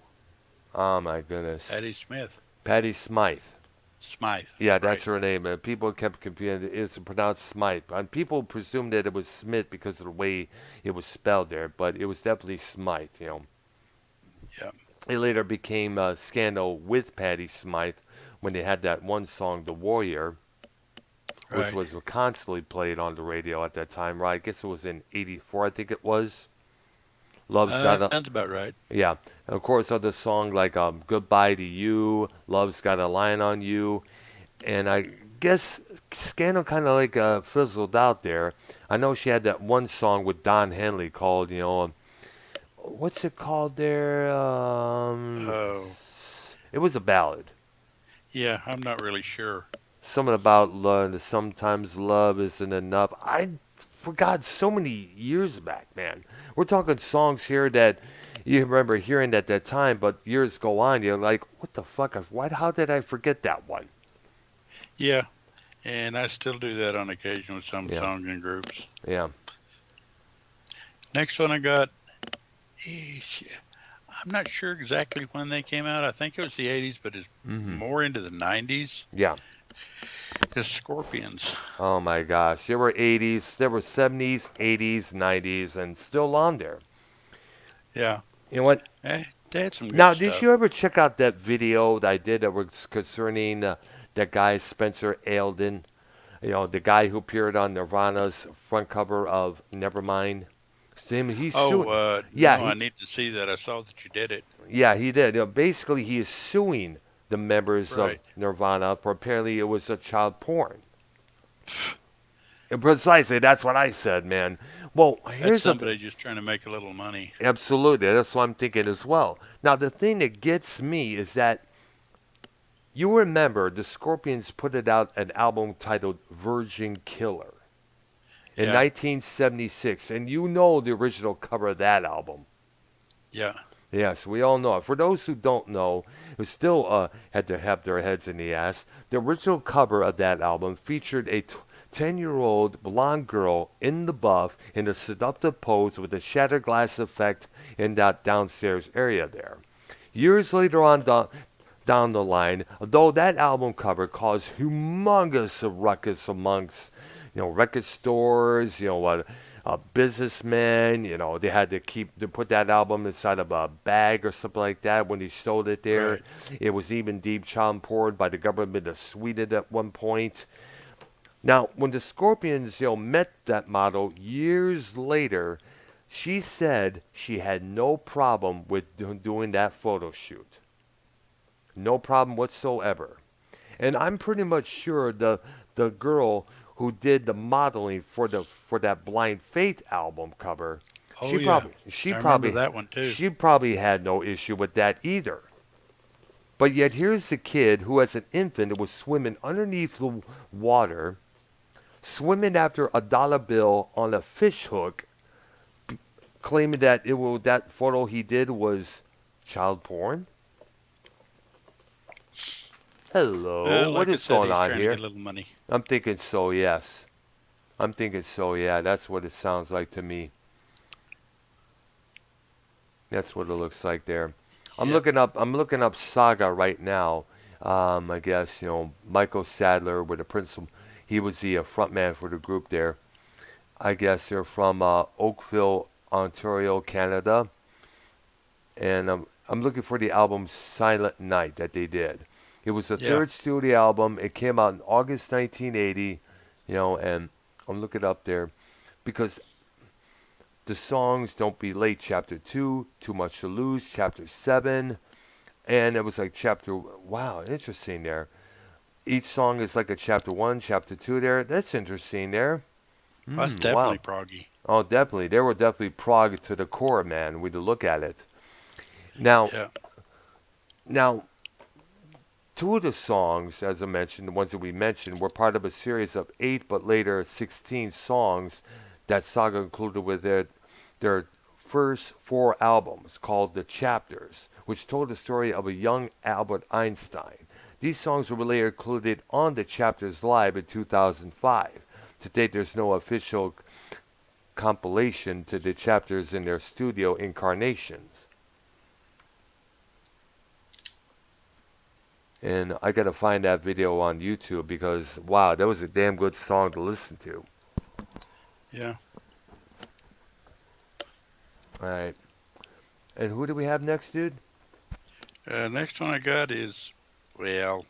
Oh my goodness, Patti Smith. Patti Smythe. Smythe. Yeah, Right. that's her name. And people kept confusing it. It's pronounced Smythe. And people presumed that it was Smith because of the way it was spelled there, but it was definitely Smythe. Yeah. It later became a scandal with Patti Smythe when they had that one song, The Warrior, which Right. was constantly played on the radio at that time, right? I guess it was in '84, I think it was. Love's Got a Sounds about right. yeah. Of course, other song like Goodbye to You, Love's Got a Line on You, and I guess Scandal kind of like fizzled out there. I know she had that one song with Don Henley called, what's it called there? Oh, It was a ballad. yeah, I'm not really sure. Something about love. Sometimes love isn't enough. I forgot so many years back, man. We're talking songs here that you remember hearing at that time, but years go on. You're like, what the fuck? Why? How did I forget that one? Yeah, and I still do that on occasion with some Yeah, songs and groups. yeah. Next one I got, eesh, I'm not sure exactly when they came out. I think it was the 80s, but it's Mm-hmm. more into the 90s. Yeah. The Scorpions. Oh my gosh. There were 80s, there were 70s, 80s, 90s, and still on there. Yeah, You know what? they had some good Now, did stuff. you ever check out that video that I did that was concerning that guy Spencer Ailden? The guy who appeared on Nirvana's front cover of Nevermind. Same, he's Oh, suing. Yeah, no, I he need to see that. I saw that you did it. yeah he did. Basically, he is suing the members of Right. Nirvana for apparently it was a child porn. And precisely, that's what I said, man. Well, That's here's the somebody just trying to make a little money. absolutely that's what I'm thinking as well. Now, the thing that gets me is that you remember the Scorpions put it out an album titled Virgin Killer in Yeah, 1976, and you know the original cover of that album. yeah. Yes, we all know it. For those who don't know, who still had to have their heads in the ass, the original cover of that album featured a 10-year-old blonde girl in the buff in a seductive pose with a shattered glass effect in that downstairs area there. Years later on down the line, though that album cover caused humongous ruckus amongst, record stores, businessmen, they had to put that album inside of a bag or something like that when he sold it there. Right. It was even deep child poured by the government of Sweden at one point. Now, when the Scorpions, met that model years later, she said she had no problem with doing that photo shoot. No problem whatsoever. And I'm pretty much sure the girl who did the modeling for that Blind Faith album cover, Oh, yeah. I remember that one too. she probably had no issue with that either. But yet here's the kid who as an infant was swimming underneath the water, swimming after a dollar bill on a fish hook, claiming that photo he did was child porn. Hello, what Like I is said, going he's on trying to get here? a little money. I'm thinking so, yes. I'm thinking so, yeah. That's what it sounds like to me. That's what it looks like there. I'm Yep. looking up. I'm looking up Saga right now. I guess Michael Sadler with the principal. He was the frontman for the group there. I guess they're from Oakville, Ontario, Canada. And I'm looking for the album Silent Night that they did. It was the Yeah. third studio album. It came out in August 1980. And I'm looking up there because the songs Don't Be Late, Chapter 2, Too Much to Lose, Chapter 7, and it was like Chapter, wow, interesting there. Each song is like a Chapter 1, Chapter 2 there. That's interesting there. Well, that's Wow. definitely proggy. Oh, definitely. They were definitely prog to the core, man, when you look at it. Now, Yeah. now, two of the songs, as I mentioned, the ones that we mentioned, were part of a series of 8 but later 16 songs that Saga included with their first 4 albums called The Chapters, which told the story of a young Albert Einstein. These songs were later included on The Chapters Live in 2005. To date, there's no official compilation to The Chapters in their studio incarnations. And I gotta find that video on YouTube because wow, that was a damn good song to listen to. Yeah. All right, and who do we have next, dude? Next one I got is, well,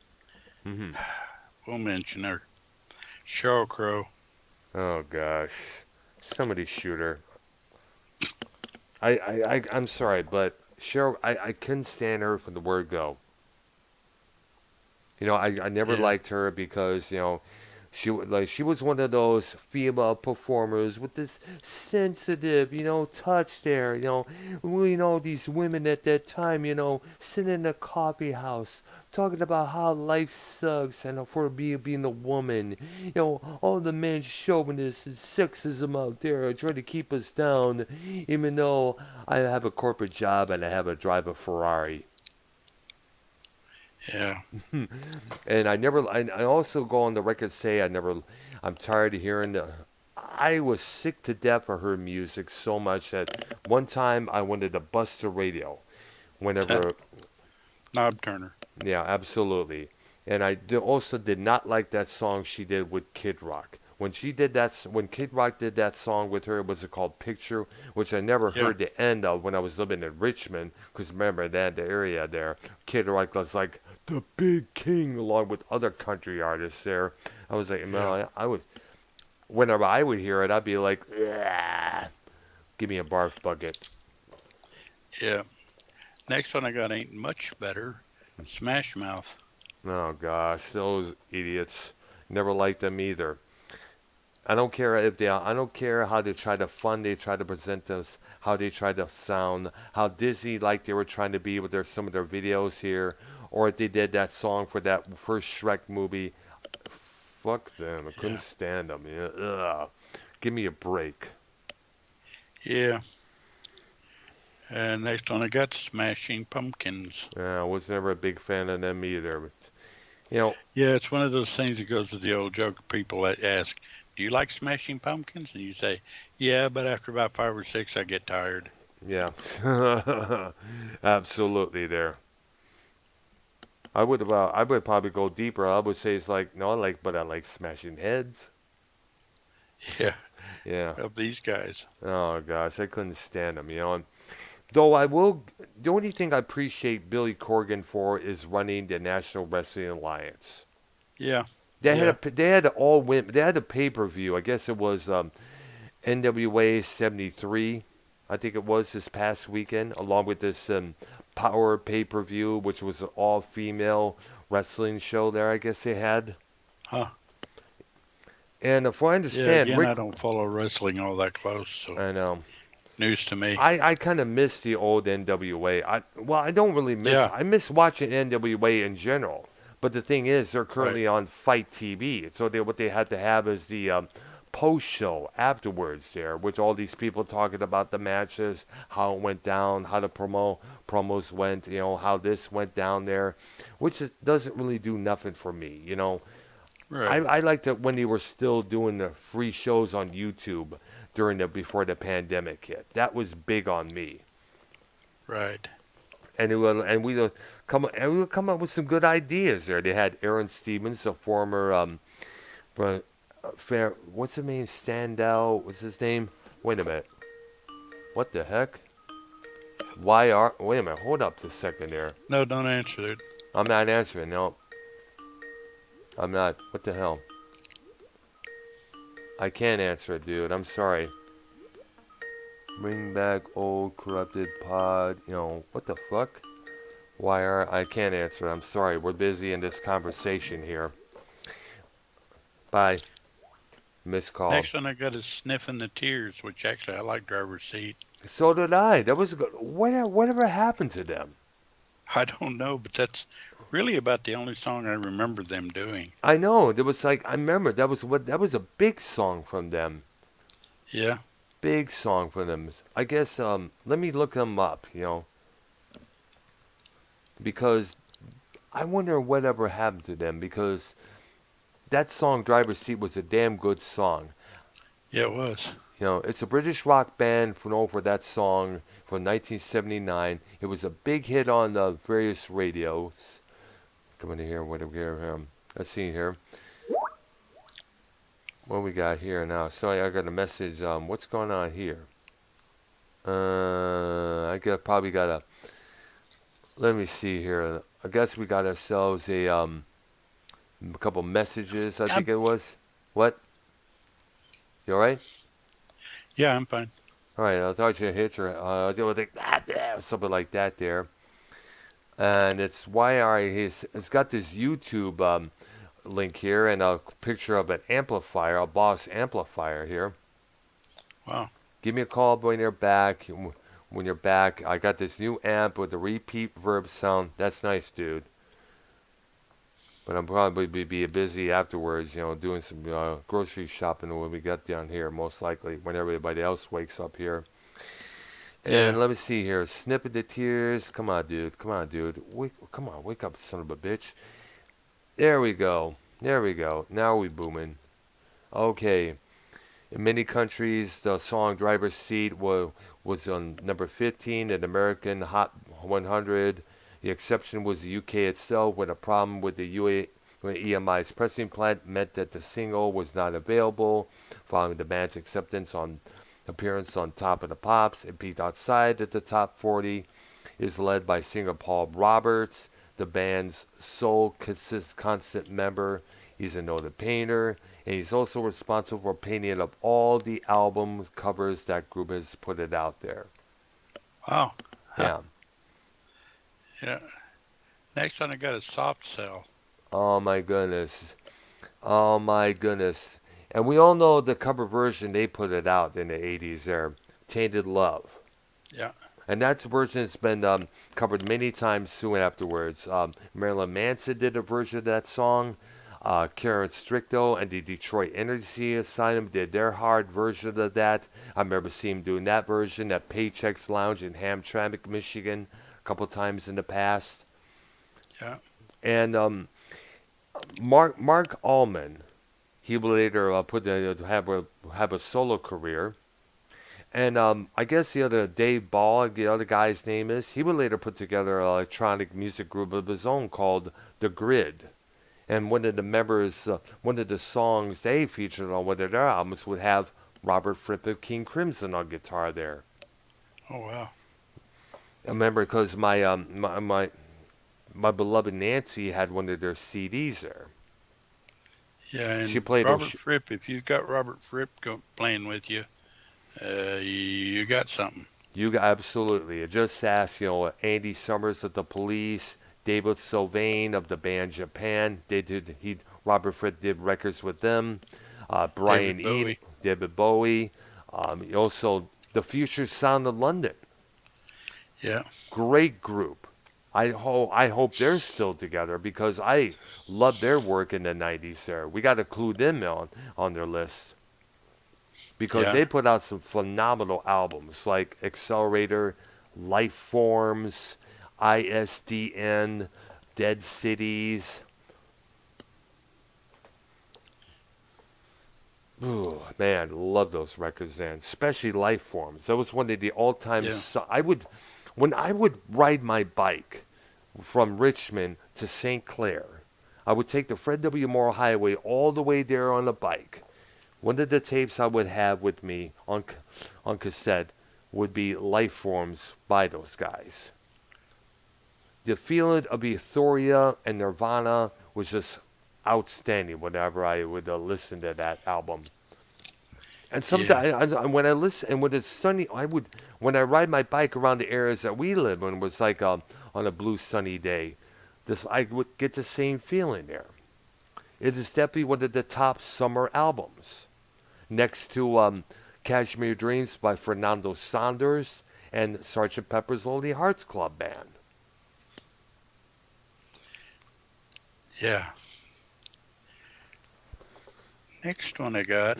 Mm-hmm. we'll mention her. Sheryl Crow. Oh gosh, somebody shoot her. I'm sorry, but Cheryl, I couldn't stand her from the word go. I never Yeah. liked her because she was one of those female performers with this sensitive touch there. These women at that time sitting in a coffee house talking about how life sucks and for being a woman. All the men's chauvinist and sexism out there trying to keep us down, even though I have a corporate job and I have a drive a Ferrari. Yeah. And I also go on the record say I'm tired of hearing I was sick to death of her music so much that one time I wanted to bust the radio whenever, Knob turner. yeah, absolutely. And also did not like that song she did with Kid Rock. When Kid Rock did that song with her, was it called Picture, which I never Yeah. heard the end of when I was living in Richmond, because remember that the area there, Kid Rock was like the big king along with other country artists there. I was like, Yeah. man, whenever I would hear it, I'd be like, give me a barf bucket. Yeah. Next one I got ain't much better. Smash Mouth. Oh gosh, those idiots. Never liked them either. I don't care how they try to they try to present us, how they try to sound, how Disney like they were trying to be with some of their videos here, or if they did that song for that first Shrek movie. Fuck them. I couldn't Yeah. stand them. Yeah, ugh. Give me a break. Yeah. And next one I got Smashing Pumpkins. I was never a big fan of them either. But, you know, Yeah, it's one of those things that goes with the old joke. People that ask, "Do you like Smashing Pumpkins?" And you say, "Yeah, but after about five or six, I get tired." yeah, absolutely there. I would probably go deeper. I would say it's like no, but I like smashing heads. Yeah, Yeah. of these guys. Oh gosh, I couldn't stand them. Though I will, the only thing I appreciate Billy Corgan for is running the National Wrestling Alliance. Yeah, yeah, They had a pay per view. I guess it was NWA 73. I think it was this past weekend, along with this Power pay per view, which was an all female wrestling show there. I guess they had. huh? And if I Yeah. understand, Again, Rick, I don't follow wrestling all that close, so I know. news to me. I kind of miss the old NWA. I don't really miss. Yeah, I miss watching NWA in general. But the thing is, they're right, currently on Fight TV. So what they had to have is the post show afterwards there, which all these people talking about the matches, how it went down, how the promos went, how this went down there, which doesn't really do nothing for me. I, right, I liked it when they were still doing the free shows on YouTube before the pandemic hit. That was big on me, right. and we would come up with some good ideas there. They had Aaron Stevens, a former uh, what's his name? Standout. What's his name? Wait a minute. What the heck? Wait a minute. Hold up a second there. No, don't answer it. I'm not answering. No, I'm not. What the hell? I can't answer it, dude. I'm sorry. Bring back old corrupted pod. What the fuck? I can't answer it. I'm sorry. We're busy in this conversation here. Bye. Missed call. Next one I got is Sniffing the Tears, which actually I like Driver's Seat. So did I. That was good. Whatever happened to them? I don't know, but that's really about the only song I remember them doing. I know. There was I remember that was a big song from them. Yeah, Big song from them. I guess let me look them up, because I wonder whatever happened to them because that song Driver's Seat was a damn good song. yeah, it was. It's a British rock band known for that song from 1979. It was a big hit on the various radios. Come in here, what do we have? Let's see here. What we got here now? Sorry, I got a message. What's going on here? Probably got a. Let me see here. I guess we got ourselves a couple messages. I think it was. What? You all right? Yeah, I'm fine. All right, I'll talk to you hits or something like that there. And it's YR. It's got this YouTube link here and a picture of an amplifier, a Boss amplifier here. Wow. Give me a call when you're back. When you're back, I got this new amp with the repeat verb sound. That's nice, dude. But I'm probably be busy afterwards, doing some grocery shopping when we get down here, most likely when everybody else wakes up here. And Yeah. let me see here. Snippet the tears. Come on, dude. Come on, dude. Come on, wake up, son of a bitch. There we go. There we go. Now we booming. Okay. In many countries, the song "Driver's Seat" was on number 15 in American Hot 100. The exception was the UK itself, when a problem with the EMI's pressing plant meant that the single was not available. Following the band's acceptance on appearance on Top of the Pops, it peaked outside at the top 40. It is led by singer Paul Roberts, the band's sole constant member. He's a noted painter, and he's also responsible for painting up all the album covers that group has put it out there. Wow. Huh. Yeah. Yeah. Next one, I got a soft cell. Oh my goodness. Oh my goodness. And we all know the cover version they put it out in the 80s there. Tainted Love. Yeah. And that version has been covered many times soon afterwards. Marilyn Manson did a version of that song. Karen Stricto and the Detroit Energy Asylum did their hard version of that. I remember seeing him doing that version at Paychex Lounge in Hamtramck, Michigan, a couple times in the past. Yeah. And Mark Allman, he will later have a solo career. And I guess the other Dave Ball, the other guy's name is, he would later put together an electronic music group of his own called The Grid. And one of the members, one of the songs they featured on one of their albums would have Robert Fripp of King Crimson on guitar there. Oh wow. I remember because my beloved Nancy had one of their CDs there. Yeah, and She played Robert Fripp. If you've got Robert Fripp playing with you, you got something. You got absolutely. It just asked, Andy Summers of the Police, David Sylvain of the band Japan. Robert Fripp did records with them. Brian Eno, David Bowie. Also, the Future Sound of London. Yeah. Great group. I hope they're still together because I love their work in the 90s there. We got to include them on their list because they put out some phenomenal albums like Accelerator, Life Forms, ISDN, Dead Cities. Ooh, man, love those records then, especially Life Forms. That was one of the all-time. When I would ride my bike from Richmond to St. Clair, I would take the Fred W. Moore Highway all the way there on a bike. One of the tapes I would have with me on cassette would be Life Forms by those guys. The feeling of Euphoria and Nirvana was just outstanding whenever I would listen to that album. And sometimes when I listen, and when it's sunny, when I ride my bike around the areas that we live in, it was like on a blue sunny day. I would get the same feeling there. It is definitely one of the top summer albums, next to Cashmere Dreams by Fernando Saunders and Sgt. Pepper's Lonely Hearts Club Band. Yeah. Next one I got.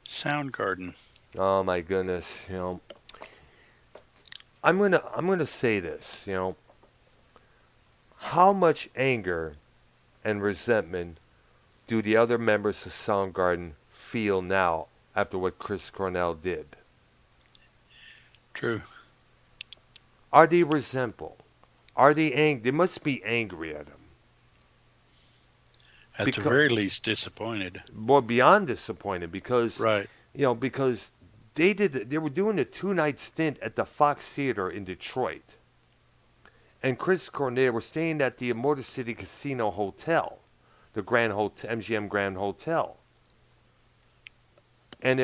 Soundgarden. Oh my goodness, I'm gonna say this, how much anger and resentment do the other members of Soundgarden feel now after what Chris Cornell did? True. Are they resentful? Are they angry? They must be angry at him. At the very least, disappointed. Well, beyond disappointed because right. Because they were doing a 2-night stint at the Fox Theater in Detroit, and Chris Cornell were staying at the Motor City Casino Hotel, the Grand Hotel, MGM Grand Hotel. And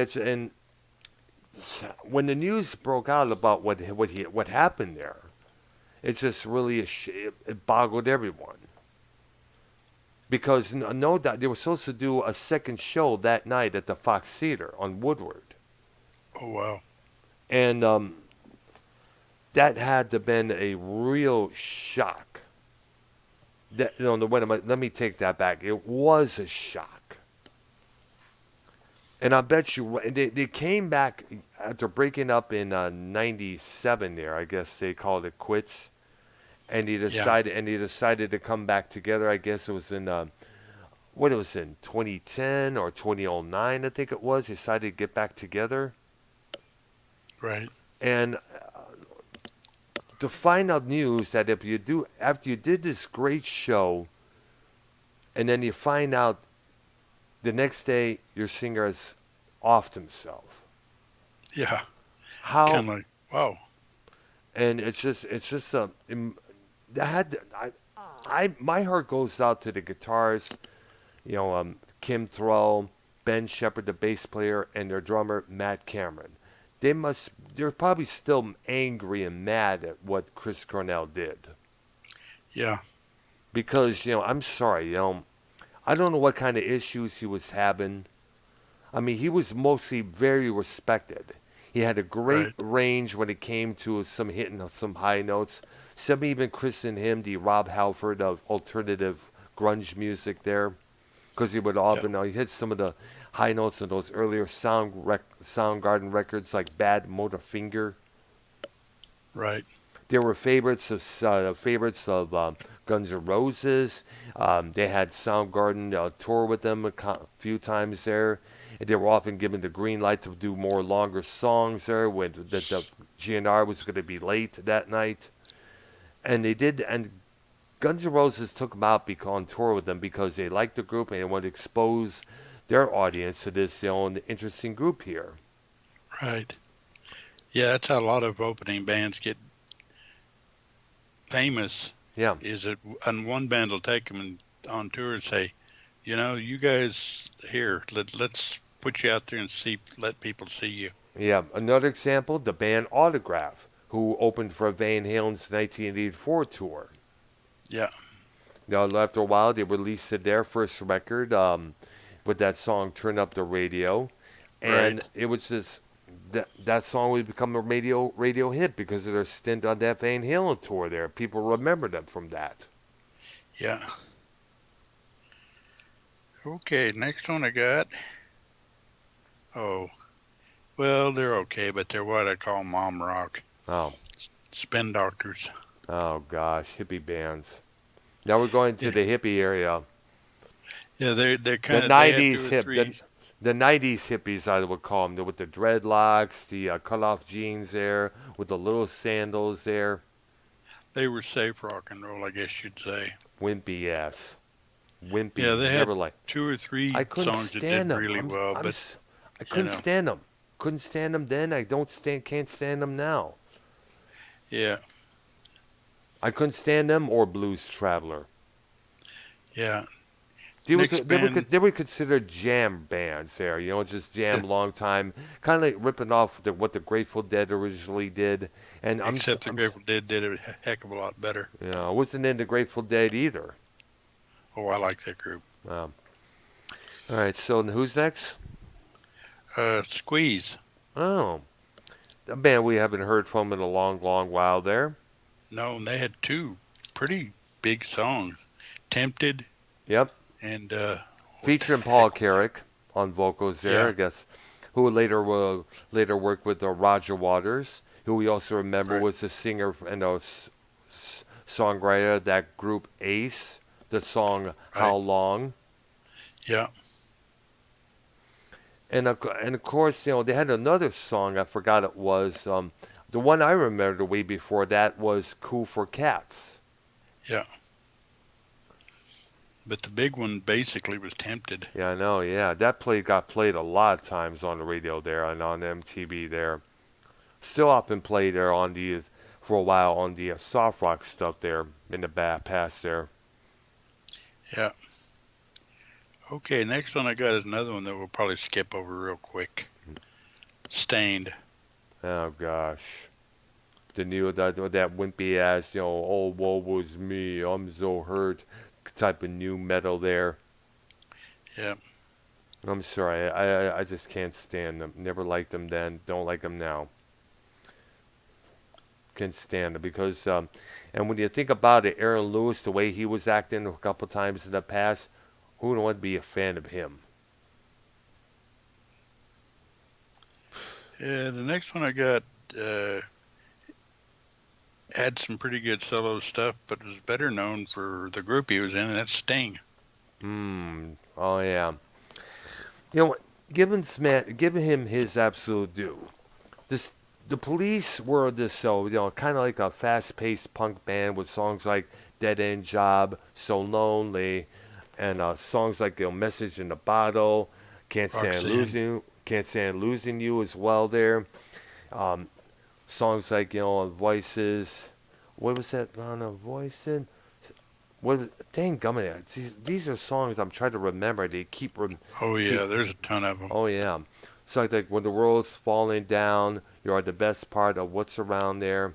when the news broke out about what happened there, it's just really it boggled everyone because no doubt they were supposed to do a second show that night at the Fox Theater on Woodward, Oh wow. and that had to have been a real shock. That let me take that back. It was a shock, and I bet you they came back after breaking up in '97. There, I guess they called it quits, and Yeah. he decided to come back together. I guess it was in what it was in 2010 or 2009, I think it was. He decided to get back together, Right. and to find out news that if you do after you did this great show, and then you find out the next day your singer has offed himself. Yeah. How Kind of like wow. and it's just that had I my heart goes out to the guitarist, Kim Thrall, Ben Shepherd, the bass player, and their drummer Matt Cameron. They're probably still angry and mad at what Chris Cornell did Yeah. because I'm sorry, I don't know what kind of issues he was having. I mean, he was mostly very respected. He had a great Right. range when it came to some hitting some high notes. Some even christened him the Rob Halford of alternative grunge music there, because he would Yeah. often he hit some of the high notes in those earlier Soundgarden records like Bad Motor Finger. Right. There were favorites of Guns N' Roses. They had Soundgarden tour with them a few times there. And they were often given the green light to do more longer songs there when the GNR was going to be late that night. And they did, and Guns N' Roses took them out on tour with them because they liked the group and they wanted to expose their audience to this interesting group here. Right. Yeah, that's how a lot of opening bands get famous. Yeah, Is that and one band will take them on tour and say, you guys here, let's put you out there and let people see you. yeah. Another example, the band Autograph, who opened for Van Halen's 1984 tour. Yeah. Now, after a while, they released their first record with that song "Turn Up the Radio," Right. and it was just that song would become a radio hit because of their stint on that Van Halen tour. There, people remember them from that. Yeah. Okay. Next one I got. Oh, well, they're okay, but they're what I call mom rock. Oh, Spin Doctors. oh gosh, hippie bands. Now we're going to Yeah. the hippie area. Yeah. They're The kind of they had two '90s or hip, three. the '90s hippies, I would call them, with the dreadlocks, the cut-off jeans there, with the little sandals there. They were safe rock and roll, I guess you'd say. Wimpy ass. Yeah, Wimpy. they Never had like. two or I three couldn't songs that did stand them. really well, but I you couldn't know, stand them. Couldn't stand them then. Can't stand them now. yeah, I couldn't stand them or Blues Traveler. yeah. Next They were band, they were considered jam bands there. Just jam long time, kind of like ripping off what the Grateful Dead originally did. And except the Grateful Dead did a heck of a lot better. I wasn't into Grateful Dead either. Oh, I like that group. Um, all right, so who's next? Squeeze. Oh, a band we haven't heard from in a long, long while there. No, and they had two pretty big songs, Tempted Yep. and what the Featuring Paul heck was that? Carrick on vocals there, Yeah, I guess, who later worked with Roger Waters, who we also remember right, was the singer and songwriter of that group Ace, the song right. "How Long," Yeah, and of course they had another song I forgot it was the one I remember the way before that was "Cool for Cats." yeah. But the big one basically was Tempted. Yeah, I know. Yeah, that got played a lot of times on the radio there and on MTV there. Still up and played there for a while on the soft rock stuff there in the past there. Yeah. Okay, next one I got is another one that we'll probably skip over real quick. Stained. Oh gosh. The new that wimpy ass, oh woe was me, I'm so hurt type of new metal there. Yeah. I'm sorry, I just can't stand them. Never liked them then, don't like them now. Can't stand them because, and when you think about it, Aaron Lewis, the way he was acting a couple times in the past, who would want to be a fan of him? Yeah, the next one I got uh, had some pretty good solo stuff, but was better known for the group he was in, and that's Sting. Oh yeah. You know what? Give him his absolute due. This the police were this kind of like a fast-paced punk band with songs like "Dead End Job," "So Lonely," and songs like "Message in the Bottle," Roxanne. Can't stand losing you" as well. There, um, songs like "Voices." What was that on a voice? What was, dang gummit. These are songs I'm trying to remember. They Oh keep. yeah, there's a ton of them. Oh yeah. Songs like "When the World's Falling Down," "You Are the Best Part of What's Around There,"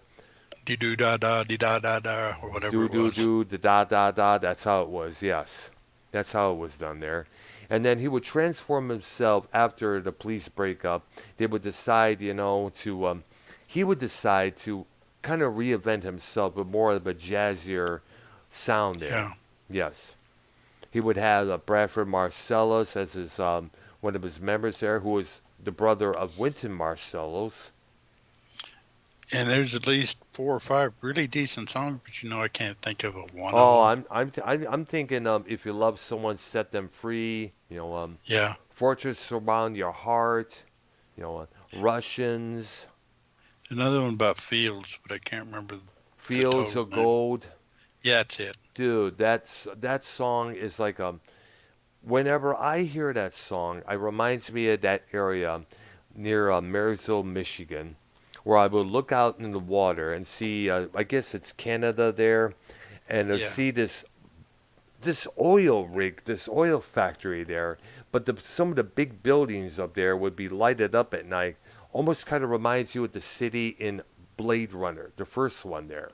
Dee doo da da dee da da da, or whatever "Do it Do was. Do," "Da Da Da Da." That's how it was. Yes, that's how it was done there. And then he would transform himself after the police breakup. They would decide, to he would decide to kind of reinvent himself with more of a jazzier sound there. Yeah. Yes. He would have Bradford Marcellus as his one of his members there, who was the brother of Wynton Marsalis. And there's at least four or five really decent songs, but I can't think of a one of Oh, them. I'm thinking if you love someone, set them free. Yeah. Fortress Surround Your Heart. Russians, Another one about fields, but I can't remember the Fields total of name. Gold. Yeah, that's it. Dude, that song is like whenever I hear that song, it reminds me of that area near Marysville, Michigan, where I would look out in the water and see. I guess it's Canada there, and I Yeah. see this oil rig, this oil factory there. But some of the big buildings up there would be lighted up at night. Almost kind of reminds you of the city in Blade Runner, the first one there.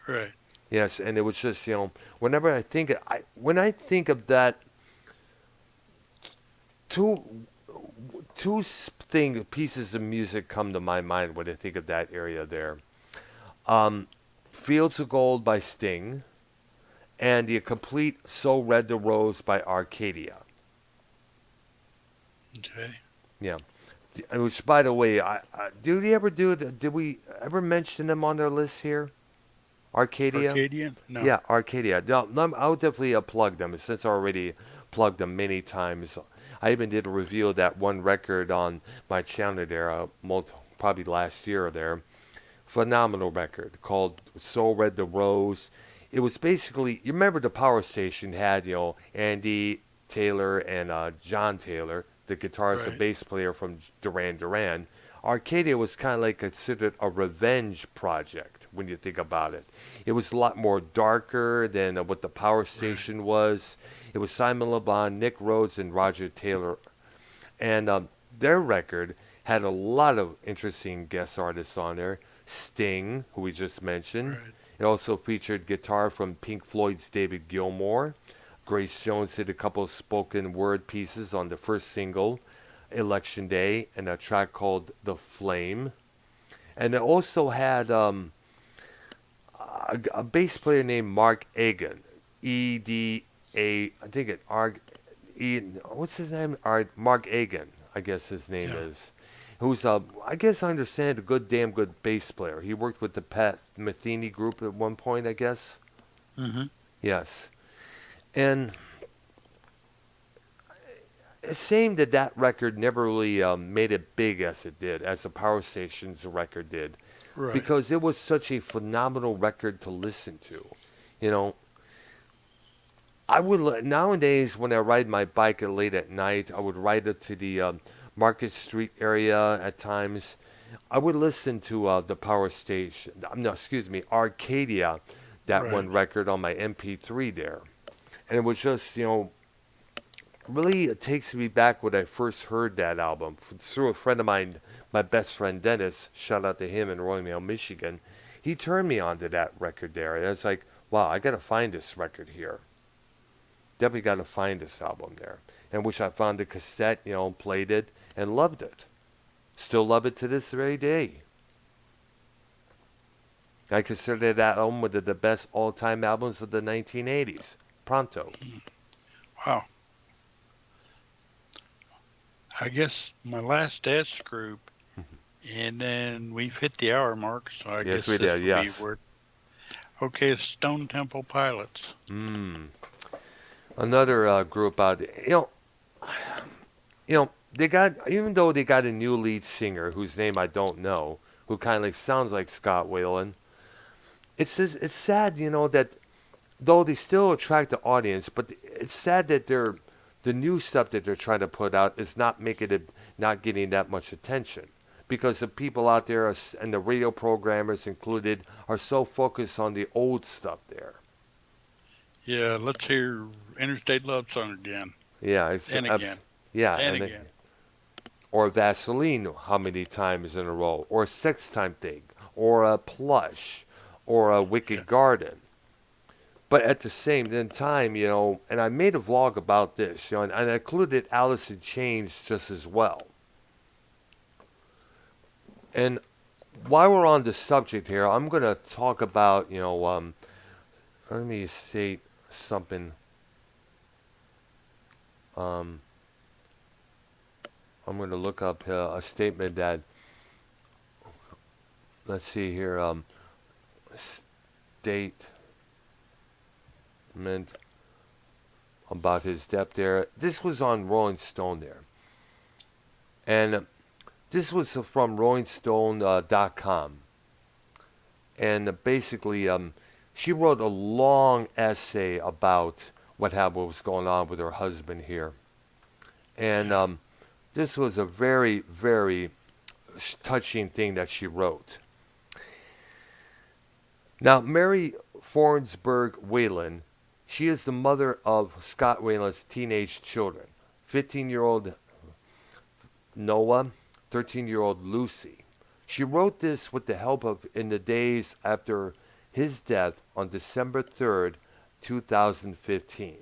Right. Yes, and it was just whenever when I think of that two pieces of music come to my mind when I think of that area there. Um, Fields of Gold by Sting and the complete So Red the Rose by Arcadia. Okay. Yeah. Which, by the way, did we ever did we ever mention them on our list here? Arcadia? Arcadian? No. Yeah, Arcadia. No, I'll definitely plug them since I already plugged them many times. I even did a review of that one record on my channel there, probably last year there. Phenomenal record called So Red the Rose. It was basically, you remember the Power Station had, Andy Taylor and John Taylor, the guitarist and Right. bass player from Duran Duran. Arcadia was kind of like considered a revenge project when you think about it. It was a lot more darker than what the Power Right. Station was. It was Simon LeBon, Nick Rhodes, and Roger Taylor. And their record had a lot of interesting guest artists on there. Sting, who we just mentioned. Right. It also featured guitar from Pink Floyd's David Gilmour. Grace Jones did a couple of spoken word pieces on the first single, Election Day, and a track called The Flame. And it also had a bass player named Mark Egan. I think it, what's his name? Mark Egan, I guess his name Yeah. is. Who's, I guess I understand, a damn good bass player. He worked with the Pat Metheny group at one point, I guess. Hmm. Yes. And it seemed that that record never really made it big as it did, as the Power Stations record did, Right. because it was such a phenomenal record to listen to. You know, nowadays when I ride my bike late at night, I would ride it to the Market Street area at times. I would listen to the Power Station. No, excuse me, Arcadia, that Right. one record on my MP3 there, and it was just really it takes me back when I first heard that album through a friend of mine, my best friend Dennis. Shout out to him in Royal, Michigan. He turned me on to that record there, and it's like, wow, I gotta find this record here. Definitely gotta find this album there. And which I found the cassette, played it and loved it. Still love it to this very day. I consider that album one of the best all-time albums of the 1980s. Pronto. Wow. I guess my last dance group, and then we've hit the hour mark, so I Yes, guess we this did. will be Yes. where. Okay, Stone Temple Pilots. Mm. Another group out there. They got, even though they got a new lead singer whose name I don't know, who kind of like sounds like Scott Weiland. It's sad, that though they still attract the audience, but it's sad that the new stuff that they're trying to put out is not making it, not getting that much attention, because the people out there and the radio programmers included are so focused on the old stuff there. Yeah, let's hear Interstate Love Song again. Yeah, And again. yeah, And again. or Vaseline, how many times in a row, or Sex Time Thing, or a Plush, or a Yeah. Wicked Garden. But at the same time, and I made a vlog about this, and I included Alice in Chains just as well. And while we're on the subject here, I'm going to talk about, let me state something. Um, I'm going to look up a statement that, let's see here, statement about his death there. This was on Rolling Stone there. And this was from RollingStone.com. And basically, she wrote a long essay about what was going on with her husband here. And Yeah. this was a very, very touching thing that she wrote. Now, Mary Forsberg Whalen, she is the mother of Scott Whalen's teenage children, 15-year-old Noah, 13-year-old Lucy. She wrote this with the help of in the days after his death on December 3rd, 2015.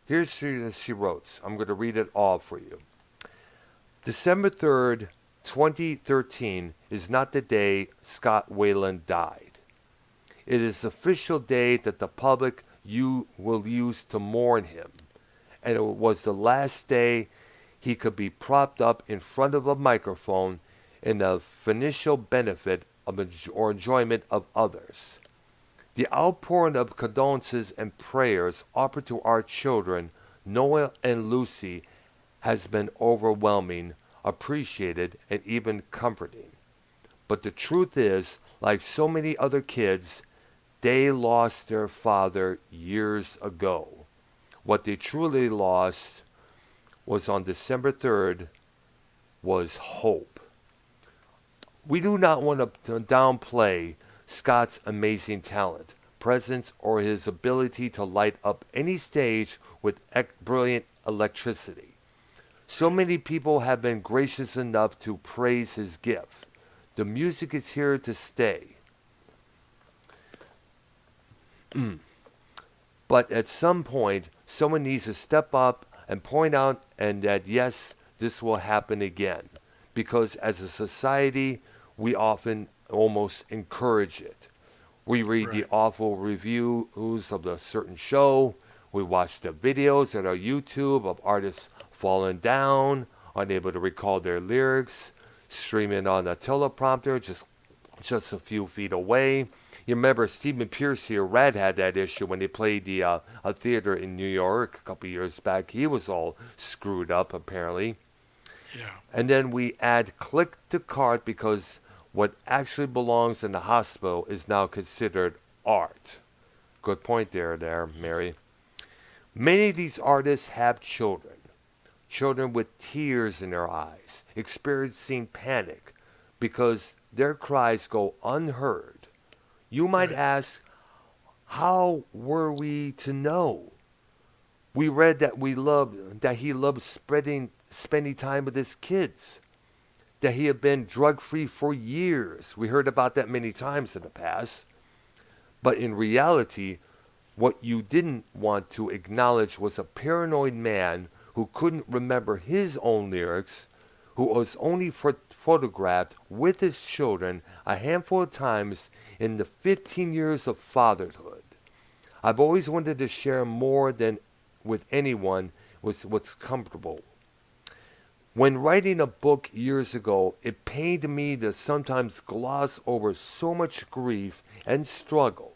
Here's what she wrote. I'm going to read it all for you. December 3rd, 2013 is not the day Scott Whalen died. It is the official day that the public will use to mourn him, and it was the last day he could be propped up in front of a microphone in the financial benefit or enjoyment of others. The outpouring of condolences and prayers offered to our children, Noah and Lucy, has been overwhelming, appreciated, and even comforting. But the truth is, like so many other kids, they lost their father years ago. What they truly lost was on December 3rd was hope. We do not want to downplay Scott's amazing talent, presence, or his ability to light up any stage with brilliant electricity. So many people have been gracious enough to praise his gift. The music is here to stay. But at some point, someone needs to step up and point out and that yes, this will happen again. Because as a society, we often almost encourage it. We read the Right. awful reviews of a certain show. We watch the videos on our YouTube of artists falling down, unable to recall their lyrics, streaming on a teleprompter just a few feet away. You remember Stephen Piercy or Red had that issue when they played a theater in New York a couple years back. He was all screwed up, apparently. Yeah. And then we add click to cart because what actually belongs in the hospital is now considered art. Good point there, Mary. Many of these artists have children, children with tears in their eyes, experiencing panic because their cries go unheard. You might Right. ask, how were we to know? We read that he loved spending time with his kids, that he had been drug free for years. We heard about that many times in the past. But in reality, what you didn't want to acknowledge was a paranoid man who couldn't remember his own lyrics, who was only photographed with his children a handful of times in the 15 years of fatherhood. I've always wanted to share more than with anyone was what's comfortable. When writing a book years ago, it pained me to sometimes gloss over so much grief and struggle,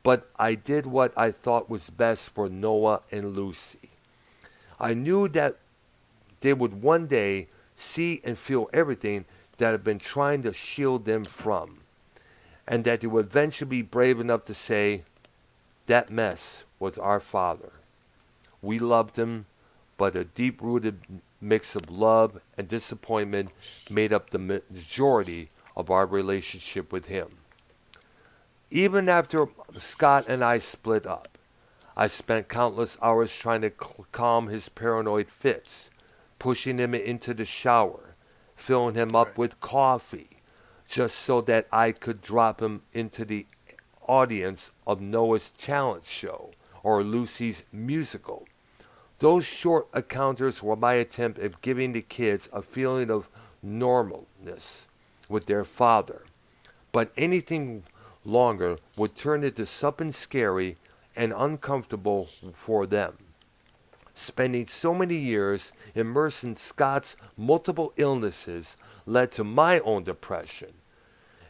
but I did what I thought was best for Noah and Lucy. I knew that they would one day see and feel everything that I've been trying to shield them from, and that they would eventually be brave enough to say, that mess was our father. We loved him, but a deep rooted mix of love and disappointment made up the majority of our relationship with him. Even after Scott and I split up, I spent countless hours trying to calm his paranoid fits, pushing him into the shower, filling him up Right. with coffee, just so that I could drop him into the audience of Noah's talent show or Lucy's musical. Those short encounters were my attempt at giving the kids a feeling of normalness with their father. But anything longer would turn into something scary and uncomfortable for them. Spending so many years immersed in Scott's multiple illnesses led to my own depression.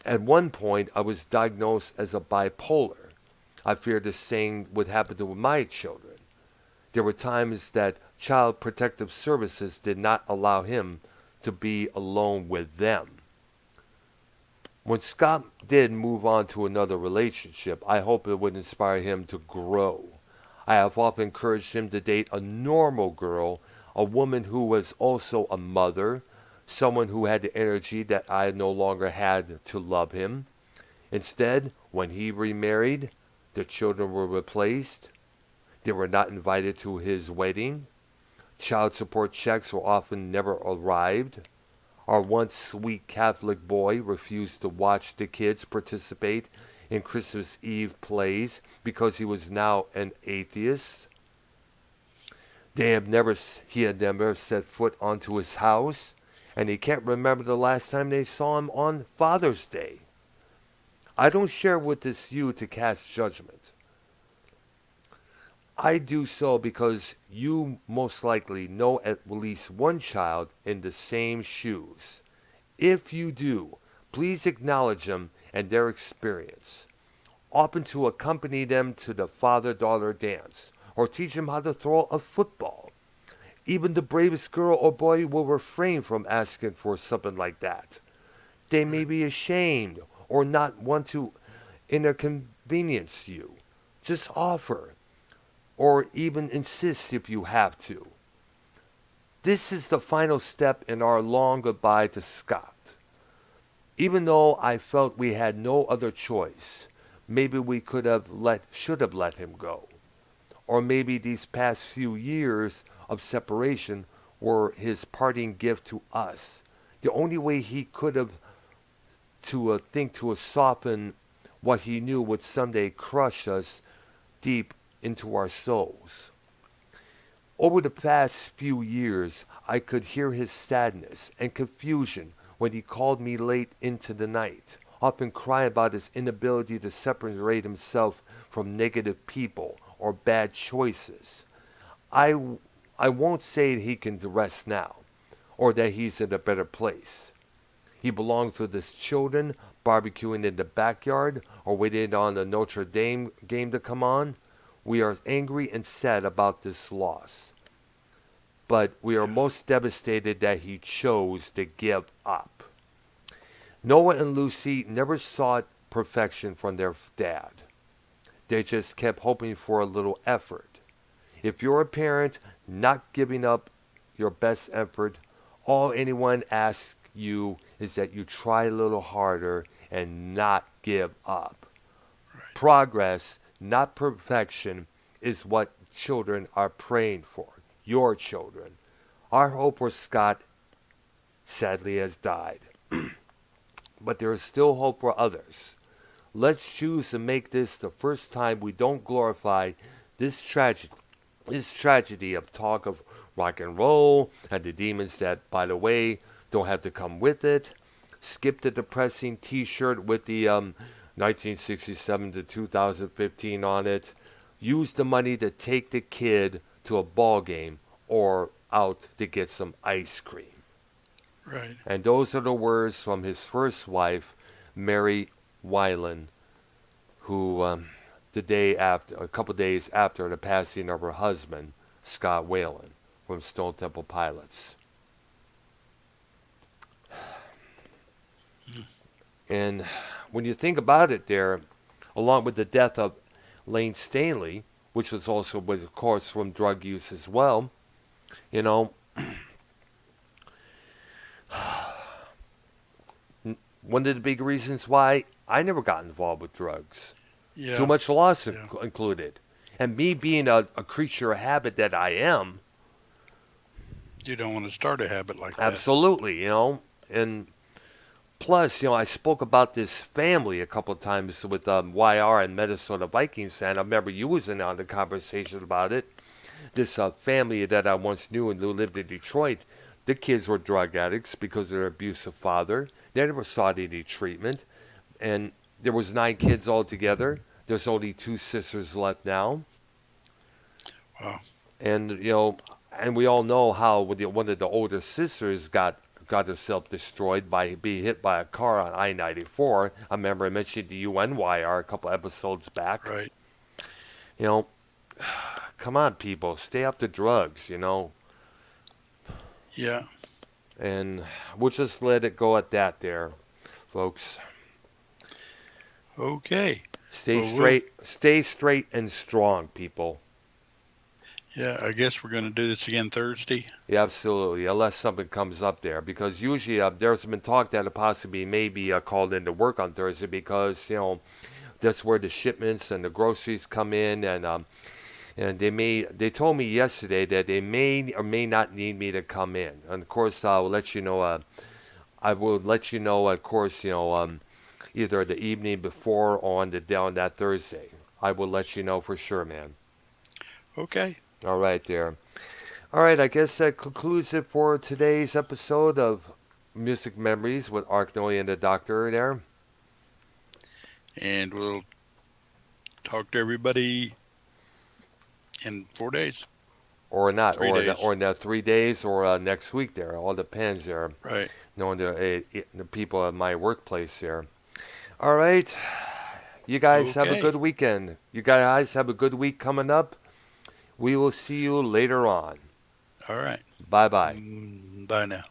At one point, I was diagnosed as a bipolar. I feared the same would happen to my children. There were times that Child Protective Services did not allow him to be alone with them. When Scott did move on to another relationship, I hope it would inspire him to grow. I have often encouraged him to date a normal girl, a woman who was also a mother, someone who had the energy that I no longer had to love him. Instead, when he remarried, the children were replaced. They were not invited to his wedding. Child support checks were often never arrived. Our once sweet Catholic boy refused to watch the kids participate in Christmas Eve plays because he was now an atheist. He had never set foot onto his house, and he can't remember the last time they saw him on Father's Day. I don't share with this you to cast judgment. I do so because you most likely know at least one child in the same shoes. If you do, please acknowledge them and their experience. Often to accompany them to the father-daughter dance or teach them how to throw a football. Even the bravest girl or boy will refrain from asking for something like that. They may Right. be ashamed or not want to inconvenience you. Just offer, or even insist if you have to. This is the final step in our long goodbye to Scott. Even though I felt we had no other choice, maybe we should have let him go. Or maybe these past few years of separation were his parting gift to us. The only way he could have to think to soften what he knew would someday crush us deep into our souls. Over the past few years, I could hear his sadness and confusion when he called me late into the night, often crying about his inability to separate himself from negative people or bad choices. I, I won't say he can rest now, or that he's in a better place. He belongs with his children, barbecuing in the backyard, or waiting on the Notre Dame game to come on. We are angry and sad about this loss, but we are Yeah. most devastated that he chose to give up. Noah and Lucy never sought perfection from their dad. They just kept hoping for a little effort. If you're a parent not giving up your best effort, all anyone asks you is that you try a little harder and not give up. Right. Progress, not perfection, is what children are praying for. Your children. Our hope for Scott sadly has died. But there is still hope for others. Let's choose to make this the first time we don't glorify this tragedy of talk of rock and roll and the demons that, by the way, don't have to come with it. Skip the depressing T-shirt with the 1967 to 2015 on it. Use the money to take the kid to a ball game or out to get some ice cream. Right. And those are the words from his first wife, Mary Weiland, who a couple days after the passing of her husband, Scott Weiland, from Stone Temple Pilots. And when you think about it there, along with the death of Lane Stanley, which was of course, from drug use as well, you know, one of the big reasons why I never got involved with drugs. Yeah. Too much loss Yeah. included. And me being a creature of habit that I am, You don't want to start a habit like that. absolutely, and plus, I spoke about this family a couple of times with YR and Minnesota Vikings, and I remember you was in on the conversation about it. This family that I once knew and who lived in Detroit, the kids were drug addicts because of their abusive father. They never sought any treatment, and there was 9 kids altogether. There's only 2 sisters left now. Wow. And and we all know how one of the older sisters got herself destroyed by being hit by a car on I-94. I remember I mentioned the UNYR a couple episodes back. Right. Come on, people, stay off the drugs. Yeah. And we'll just let it go at that, there, folks. Okay. Stay Well, straight and strong, people. Yeah, I guess we're going to do this again Thursday. Yeah, absolutely, unless something comes up there. Because usually there's been talk that it possibly may be called into work on Thursday because, that's where the shipments and the groceries come in. And they told me yesterday that they may or may not need me to come in. And, of course, I'll let you know. I will let you know, of course, either the evening before or on that Thursday. I will let you know for sure, man. Okay. All right, there. All right, I guess that concludes it for today's episode of Music Memories with Arknolia and the Doctor there. And we'll talk to everybody in 4 days. Or not, 3 days. or in 3 days, or next week there. It all depends there. Right. Knowing the people at my workplace there. All right. You guys have a good weekend. You guys have a good week coming up. We will see you later on. All right. Bye-bye. Bye now.